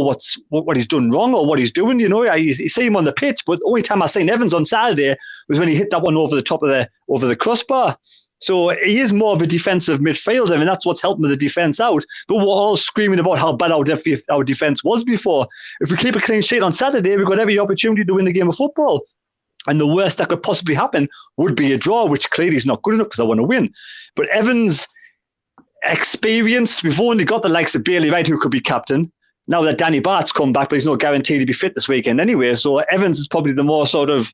what he's done wrong or what he's doing. You see him on the pitch, but the only time I seen Evans on Saturday was when he hit that one over the top of the crossbar. So he is more of a defensive midfielder, and that's what's helping the defence out. But we're all screaming about how bad our defence was before. If we keep a clean sheet on Saturday, we've got every opportunity to win the game of football. And the worst that could possibly happen would be a draw, which clearly is not good enough because I want to win. But Evans' experience, we've only got the likes of Bailey Wright, who could be captain. Now that Danny Bart's come back, but he's not guaranteed to be fit this weekend anyway. So Evans is probably the more sort of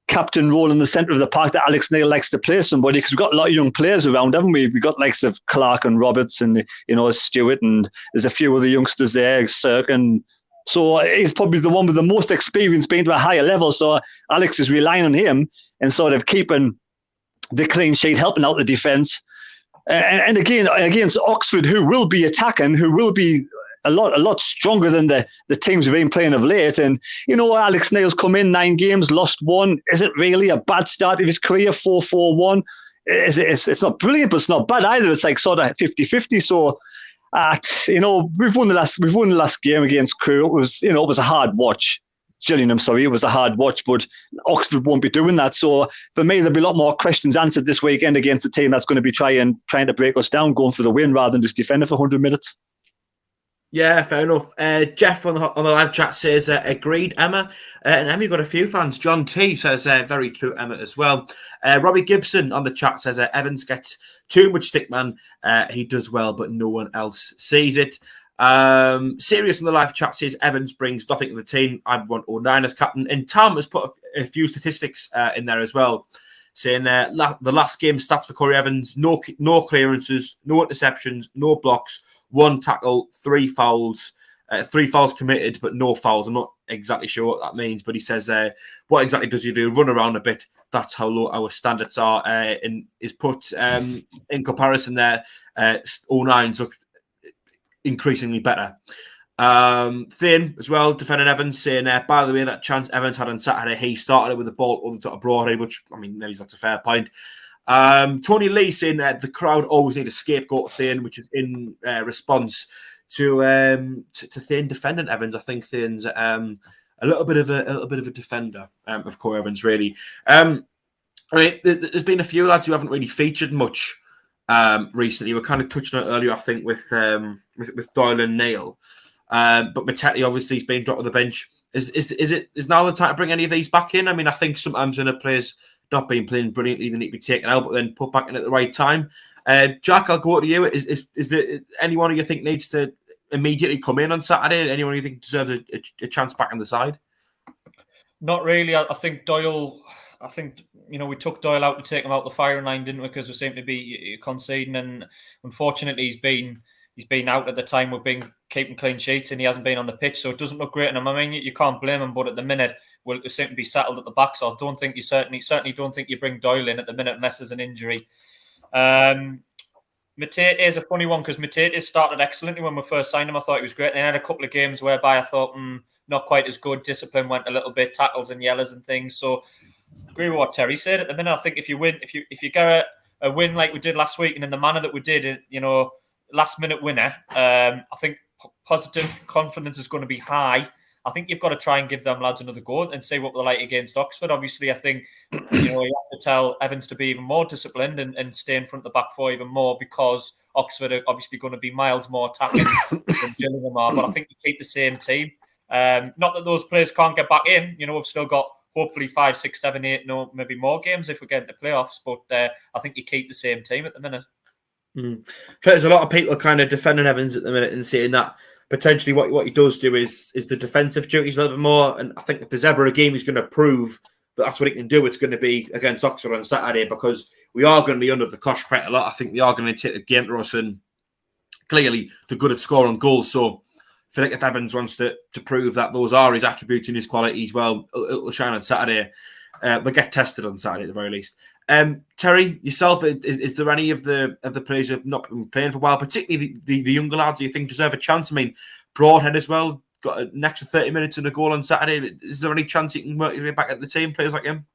captain role in the centre of the park that Alex Neil likes to play somebody, because we've got a lot of young players around, haven't we? We've got likes of Clark and Roberts and, Stewart, and there's a few other youngsters there, Cirque, and so he's probably the one with the most experience being to a higher level. So Alex is relying on him and sort of keeping the clean sheet, helping out the defence. And again, against Oxford, who will be attacking, who will be a lot stronger than the teams we've been playing of late. And, Alex Neil's come in 9 games, lost 1. Is it really a bad start of his career, 4-4-1? It's not brilliant, but it's not bad either. It's like sort of 50-50. So, we've won the last game against Crewe. It was a hard watch. Gillingham, sorry, it was a hard watch, but Oxford won't be doing that. So for me, there'll be a lot more questions answered this weekend against a team that's going to be trying to break us down, going for the win rather than just defending for 100 minutes. Yeah, fair enough. Jeff on the live chat says, agreed, Emma. And Emma, you've got a few fans. John T says, very true, Emma, as well. Robbie Gibson on the chat says, Evans gets too much stick, man. He does well, but no one else sees it. Sirius on the live chat says, Evans brings nothing to the team. I want 09 as captain. And Tom has put a few statistics in there as well, saying the last game stats for Corey Evans: no clearances, no interceptions, no blocks, 1 tackle, 3 fouls, 3 fouls committed, but no fouls. I'm not exactly sure what that means, but he says, what exactly does he do? Run around a bit. That's how low our standards are. And is put in comparison there, 09s look increasingly better. Thin as well, defending Evans, saying, by the way, that chance Evans had on Saturday, he started it with the ball over the top of Broadhead, which, I mean, maybe that's a fair point. Tony Lee saying the crowd always need a scapegoat Thin, which is in response to Thin defending Evans. I think Thin's a little bit of a defender of Corey Evans, really. I mean, there's been a few lads who haven't really featured much recently. We're kind of touching on it earlier, I think, with Doyle and Neil. But Mattetti obviously has been dropped on the bench. Is now the time to bring any of these back in? I mean, I think sometimes when a player's not been playing brilliantly, they need to be taken out, but then put back in at the right time. Jack, I'll go to you. Is there anyone who you think needs to immediately come in on Saturday? Anyone you think deserves a chance back on the side? Not really. I think Doyle. I think, we took Doyle out to take him out the firing line, didn't we? Because we seem to be conceding, and unfortunately, he's been out at the time we've been keeping clean sheets, and he hasn't been on the pitch, so it doesn't look great. And I mean, you can't blame him, but at the minute, we seem to be settled at the back. So I don't think you certainly don't think you bring Doyle in at the minute unless there's an injury. Matete is a funny one because Matete started excellently when we first signed him. I thought he was great. Then had a couple of games whereby I thought not quite as good. Discipline went a little bit, tackles and yellows and things. So agree with what Terry said. At the minute, I think if you get a win like we did last week and in the manner that we did, last minute winner, I think positive confidence is going to be high. I think you've got to try and give them lads another go and see what they're like against Oxford. Obviously, I think you have to tell Evans to be even more disciplined and stay in front of the back four even more, because Oxford are obviously going to be miles more attacking than Gillingham are. But I think you keep the same team. Not that those players can't get back in. We've still got hopefully 5, 6, 7, 8, maybe more games if we get into playoffs. But I think you keep the same team at the minute. There's a lot of people kind of defending Evans at the minute and saying that potentially what he does do is the defensive duties a little bit more. And I think if there's ever a game he's going to prove that that's what he can do, it's going to be against Oxford on Saturday, because we are going to be under the cosh quite a lot. I think we are going to take the game to us, and clearly they're good at scoring goals. So I feel like if Evans wants to prove that those are his attributes and his qualities, well, it'll shine on Saturday. They'll get tested on Saturday at the very least. Terry, yourself, is there any of the players who have not been playing for a while, particularly the younger lads, do you think deserve a chance? I mean, Broadhead as well, got an extra 30 minutes and a goal on Saturday. Is there any chance he can work his way back at the team, players like him?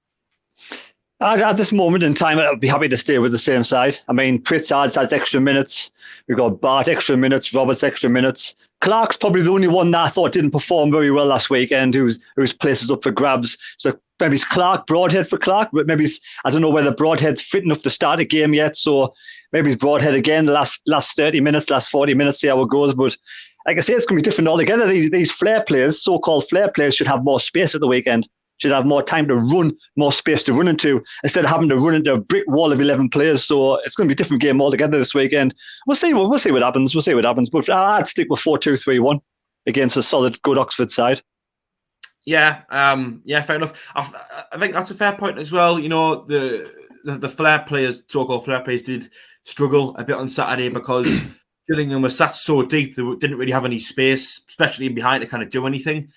At this moment in time, I'd be happy to stay with the same side. I mean, Pritchard's had extra minutes. We've got Bart extra minutes, Roberts extra minutes. Clark's probably the only one that I thought didn't perform very well last weekend, whose place is up for grabs. So maybe it's Clark, Broadhead for Clark, but maybe I don't know whether Broadhead's fit enough to start a game yet. So maybe it's Broadhead again, the last 30 minutes, last 40 minutes, see how it goes. But like I say, it's going to be different altogether. These flair players, so-called flair players, should have more space at the weekend. should have more time to run, more space to run into, instead of having to run into a brick wall of 11 players. So it's going to be a different game altogether this weekend. We'll see what happens. We'll see what happens. But I'd stick with 4-2-3-1 against a solid, good Oxford side. Yeah, fair enough. I think that's a fair point as well. You know, the flair players, so-called flair players, did struggle a bit on Saturday because Gillingham was sat so deep they didn't really have any space, especially in behind, to kind of do anything.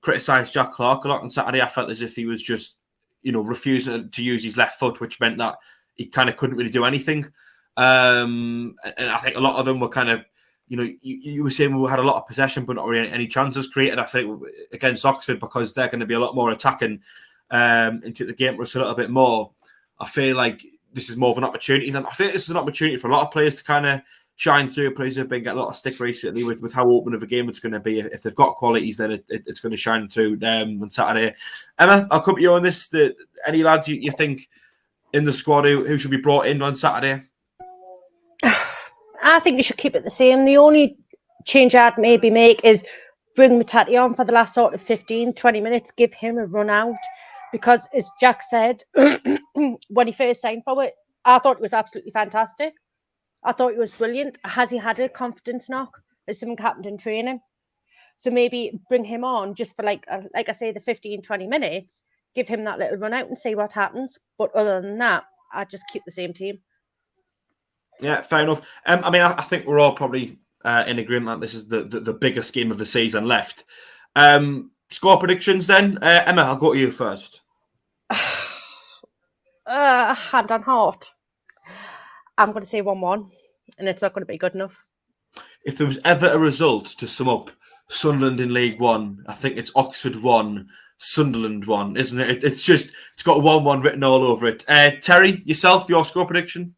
Criticised Jack Clark a lot on Saturday. I felt as if he was just, you know, refusing to use his left foot, which meant that he kind of couldn't really do anything. And I think a lot of them were kind of, you know, you were saying we had a lot of possession, but not really any chances created. I think against Oxford, because they're going to be a lot more attacking into the game for us a little bit more. I feel like this is more of an opportunity. I think this is an opportunity for a lot of players to kind of shine through. Players who've been getting a lot of stick recently with how open of a game it's going to be. If they've got qualities, then it's going to shine through on Saturday. Emma, I'll come to you on this. Any lads you think in the squad who should be brought in on Saturday? I think they should keep it the same. The only change I'd maybe make is bring Matati on for the last sort of 15, 20 minutes, give him a run out. Because as Jack said, when he first signed for it, I thought it was absolutely fantastic. I thought it was brilliant. Has he had a confidence knock? Has something happened in training? So maybe bring him on just for like I say, the 15, 20 minutes, give him that little run out and see what happens. But other than that, I'd just keep the same team. Yeah, fair enough. I mean, I think we're all probably in agreement that this is the biggest game of the season left. Score predictions then. Emma, I'll go to you first. Hand on heart. I'm going to say 1-1, and it's not going to be good enough. If there was ever a result to sum up Sunderland in League One, I think it's Oxford 1, Sunderland 1, isn't it? It's got 1-1 written all over it. Terry, yourself, your score prediction?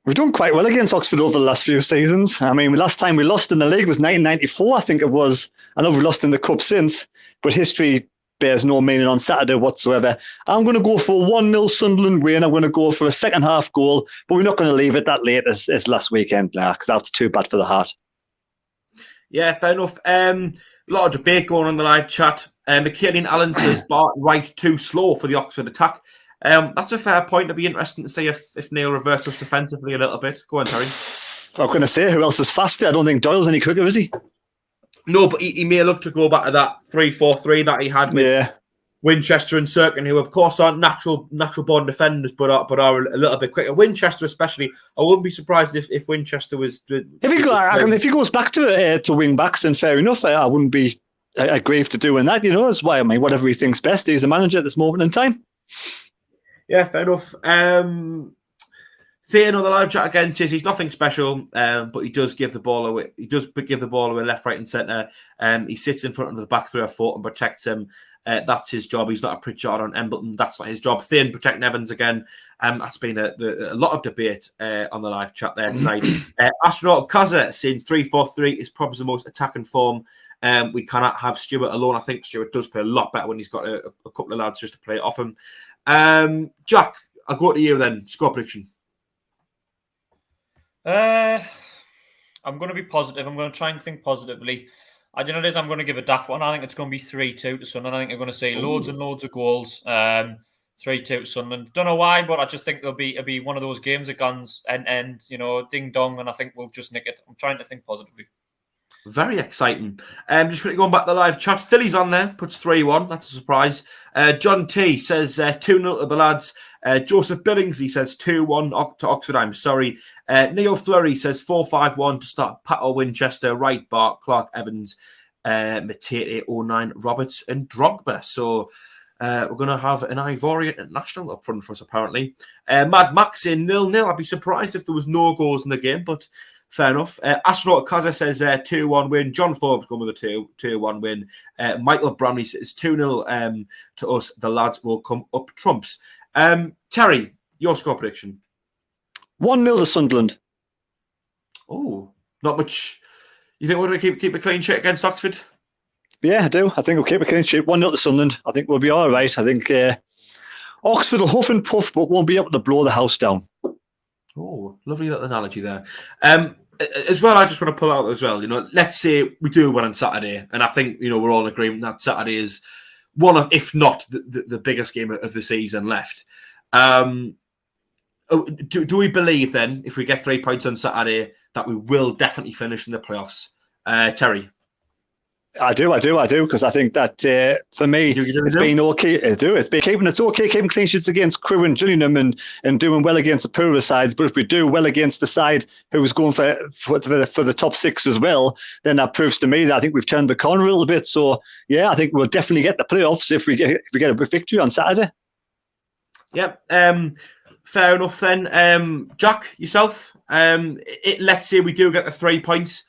We've done quite well against Oxford over the last few seasons. I mean, the last time we lost in the league was 1994, I think it was. I know we've lost in the cup since, but history bears no meaning on Saturday whatsoever. I'm going to go for a 1-0 Sunderland win. I'm going to go for a second half goal, but we're not going to leave it that late as last weekend now, because that's too bad for the heart. Yeah, fair enough. A lot of debate going on the live chat. McKinney Allen says Barton Wright too slow for the Oxford attack. That's a fair point. It'd be interesting to see if Neil reverts us defensively a little bit. Go on, Terry. I'm going to say, who else is faster? I don't think Doyle's any quicker, is he? No, but he may look to go back to that 3-4-3 that he had with Winchester and Sirkin, who of course aren't natural born defenders, but are a little bit quicker. Winchester especially, I wouldn't be surprised if Winchester was. If he goes back to wing backs, then fair enough. I wouldn't be aggrieved to doing that. You know, that's why. I mean, whatever he thinks best. He's the manager at this moment in time. Yeah, fair enough. Thean on the live chat again says he's nothing special, but he does give the ball away. He does give the ball away left, right, and centre. He sits in front of the back three or four and protects him. That's his job. He's not a Pritchard on Embleton. That's not his job. Thean protecting Evans again. That's been a lot of debate on the live chat there tonight. Astronaut Kaza saying 3-4-3 is probably the most attacking form. We cannot have Stewart alone. I think Stewart does play a lot better when he's got a couple of lads just to play it off him. Jack, I'll go to you then. Score prediction. I'm going to be positive. I'm going to try and think positively. I don't know this. I'm going to give a daft one. I think it's going to be 3-2 to Sunderland. I think they're going to see loads and loads of goals. 3-2 to Sunderland. Don't know why, but I just think it'll be one of those games that guns and ding dong, and I think we'll just nick it. I'm trying to think positively. Very exciting. Just quickly going back to the live chat. Philly's on there, puts 3-1. That's a surprise. John T says 2-0 to the lads. Joseph Billingsley says 2-1 to Oxford. I'm sorry. Neil Flurry says 4-5-1 to start Pato, Winchester, Wright, Bart, Clark, Evans, Matete, 09, Roberts, and Drogba. So we're going to have an Ivorian international up front for us, apparently. Mad Max in 0-0. I'd be surprised if there was no goals in the game, but fair enough. Astronaut Kaza says 2-1 win. John Forbes going with a 2-1 win. Michael Bramley says 2-0 to us. The lads will come up trumps. Terry, your score prediction? 1-0 to Sunderland. Oh, not much. You think we're going to keep a clean sheet against Oxford? Yeah, I do. I think we'll keep a clean sheet. 1-0 to Sunderland. I think we'll be all right. I think Oxford will huff and puff, but won't be able to blow the house down. Oh, lovely little analogy there. As well, I just want to pull out as well, let's say we do win on Saturday, and I think, we're all in agreement that Saturday is one of, if not the biggest game of the season left. Do we believe then, if we get 3 points on Saturday, that we will definitely finish in the playoffs? Terry? I do, because I think that for me, it's been okay. It's been keeping clean sheets against Crewe and Gillingham and doing well against the poorer sides. But if we do well against the side who was going for the top 6 as well, then that proves to me that I think we've turned the corner a little bit. So yeah, I think we'll definitely get the playoffs if we get a victory on Saturday. Yeah, fair enough then. Jack, yourself. Let's say we do get the 3 points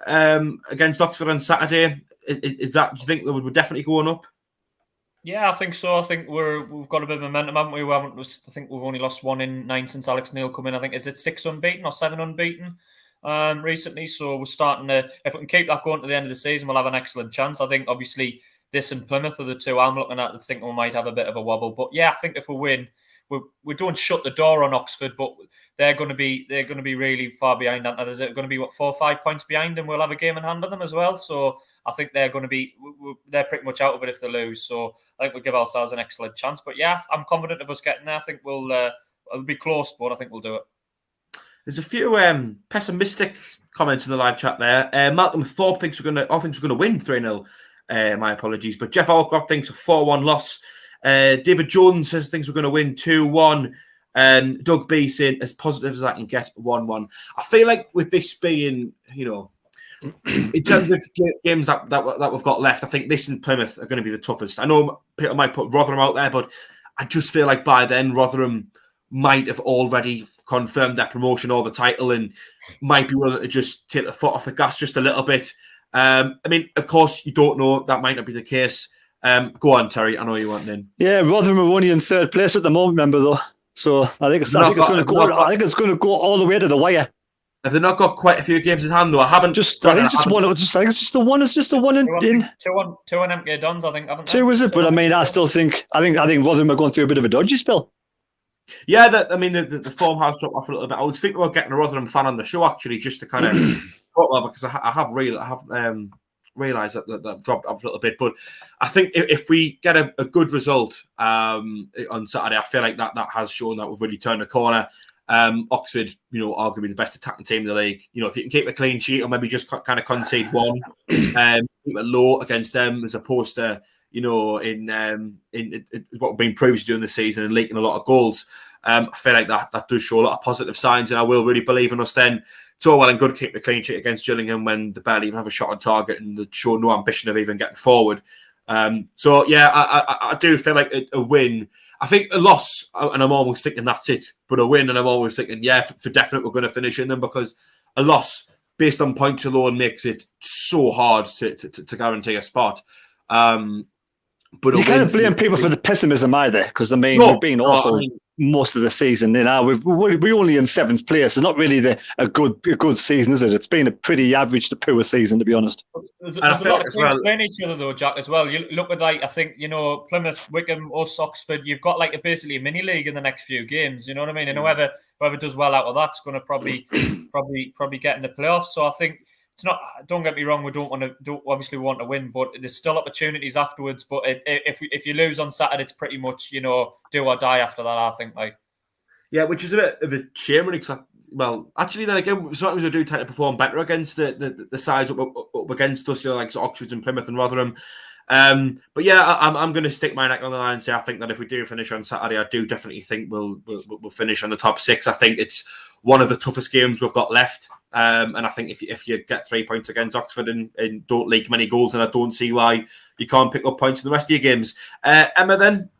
against Oxford on Saturday. Is that? Do you think we're definitely going up? Yeah, I think so. I think we've got a bit of momentum, haven't we? I think we've only lost 1 in 9 since Alex Neil come in. I think is it 6 unbeaten or 7 unbeaten recently. So we're starting to. If we can keep that going to the end of the season, we'll have an excellent chance. I think obviously this and Plymouth are the 2 I'm looking at. I think we might have a bit of a wobble, but yeah, I think if we win, we don't shut the door on Oxford, but they're going to be really far behind. There's going to be 4 or 5 points behind, and we'll have a game in hand on them as well. So I think they're pretty much out of it if they lose. So I think we'll give ourselves an excellent chance. But yeah, I'm confident of us getting there. I think it'll be close, but I think we'll do it. There's a few pessimistic comments in the live chat there. Malcolm Thorpe thinks we're going to win 3-0. My apologies, but Jeff Alcroft thinks a 4-1 loss. David Jones says things we're going to win 2-1. And Doug B saying as positive as I can get 1-1. I feel like with this being, in terms of games that we've got left, I think this and Plymouth are going to be the toughest. I know Peter might put Rotherham out there, but I just feel like by then Rotherham might have already confirmed their promotion or the title and might be willing to just take the foot off the gas just a little bit. I mean, of course, you don't know. That might not be the case. Go on, Terry. I know you want in. Yeah, Rotherham are only in 3rd place at the moment, remember though. So I think it's going to go all the way to the wire. Have they not got quite a few games in hand though? I think it's just the one. It's just the one in. 2 on MK Dons, I think. Haven't they? 2 is it? But I mean, I still think I think Rotherham are going through a bit of a dodgy spell. Yeah, the form has dropped off a little bit. I was thinking about getting a Rotherham fan on the show actually, just to kind of talk about, because I have realised that dropped off a little bit. But I think if we get a good result on Saturday, I feel like that has shown that we've really turned a corner. Oxford, arguably the best attacking team in the league. If you can keep a clean sheet or maybe just kind of concede 1, keep it low against them as opposed to, in what we've been previously doing this season and leaking a lot of goals. I feel like that does show a lot of positive signs, and I will really believe in us then. It's all well and good keeping a clean sheet against Gillingham when they barely even have a shot on target and they show no ambition of even getting forward. So yeah, I do feel like a win. I think a loss, and I'm always thinking that's it. But a win, and I'm always thinking, yeah, for definite we're going to finish in them, because a loss based on points alone makes it so hard to guarantee a spot. But you can't blame people for the pessimism either, because we've been awful most of the season. We're only in 7th place. It's not really a good season, is it? It's been a pretty average to poor season, to be honest. There's a lot of teams playing each other though, Jack, as well. You look at I think Plymouth, Wickham, us, Oxford. You've got basically a mini league in the next few games. You know what I mean? And whoever does well out of that's going to probably get in the playoffs. So I think. It's not. Don't get me wrong. We obviously want to win, but there's still opportunities afterwards. But if you lose on Saturday, it's pretty much do or die after that. I think yeah, which is a bit of a shame, really. Actually, then again, sometimes we do tend to perform better against the sides up against us, like Oxford and Plymouth and Rotherham. But yeah, I'm going to stick my neck on the line and say I think that if we do finish on Saturday, I do definitely think we'll finish on the top 6. I think it's one of the toughest games we've got left. And I think if you get 3 points against Oxford and don't leak many goals, then I don't see why you can't pick up points in the rest of your games. Emma, then,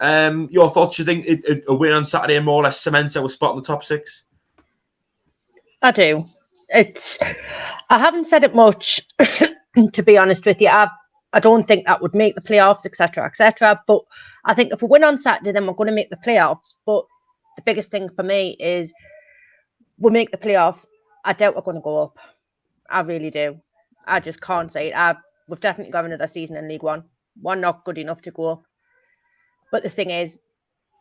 your thoughts? Do you think a win on Saturday more or less cements our spot in the top 6? I do. I haven't said it much, to be honest with you. I don't think that would make the playoffs, etc., etc. But I think if we win on Saturday, then we're going to make the playoffs. But the biggest thing for me is we make the playoffs. I doubt we're going to go up. I really do. I just can't say it. We've definitely got another season in League One. We're not good enough to go up. But the thing is,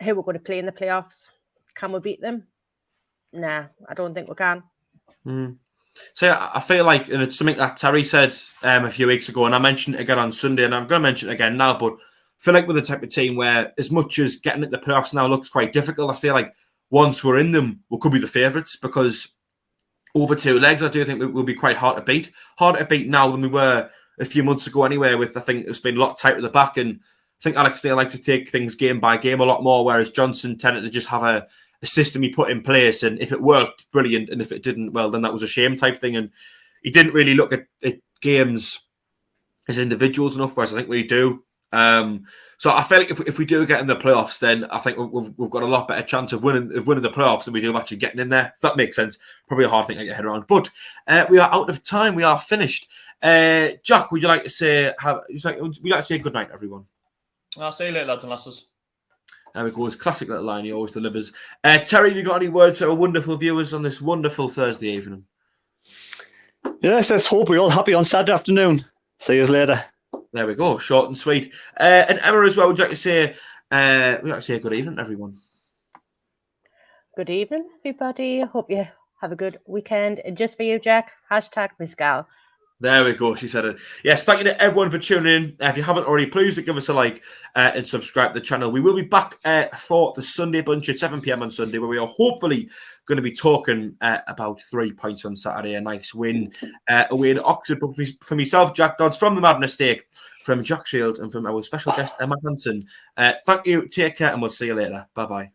who we're going to play in the playoffs? Can we beat them? Nah, I don't think we can. So I feel like, and it's something that Terry said a few weeks ago, and I mentioned it again on Sunday, and I'm going to mention it again now, but feel like we're the type of team where, as much as getting at the playoffs now looks quite difficult, I feel like once we're in them, we could be the favourites, because over 2 legs, I do think we'll be quite hard to beat. Harder to beat now than we were a few months ago anyway, with, I think it's been a lot tighter at the back, and I think Alex Neil likes to take things game by game a lot more, whereas Johnson tended to just have a system he put in place, and if it worked, brilliant, and if it didn't, well, then that was a shame type thing, and he didn't really look at games as individuals enough, whereas I think we do. So I feel like if we do get in the playoffs, then I think we've got a lot better chance of winning the playoffs than we do of actually getting in there. If that makes sense. Probably a hard thing to get your head around. But we are out of time. We are finished. Jack, would you like to say good night, everyone? I'll see you later, lads and lasses. There we go. His classic little line he always delivers. Terry, have you got any words for our wonderful viewers on this wonderful Thursday evening? Yes, let's hope we're all happy on Saturday afternoon. See you later. There we go. Short and sweet. And Emma as well, would you like to say good evening, everyone? Good evening, everybody. Hope you have a good weekend. And just for you, Jack, #Miscal. There we go. She said it. Yes, thank you to everyone for tuning in. If you haven't already, please do give us a like and subscribe to the channel. We will be back for the Sunday bunch at 7 p.m. on Sunday, where we are hopefully going to be talking about 3 points on Saturday. A nice win away in Oxford. But for myself, Jack Dodds, from the Mad Mistake, from Jack Shields, and from our special guest, Emma Hansen. Thank you. Take care, and we'll see you later. Bye-bye.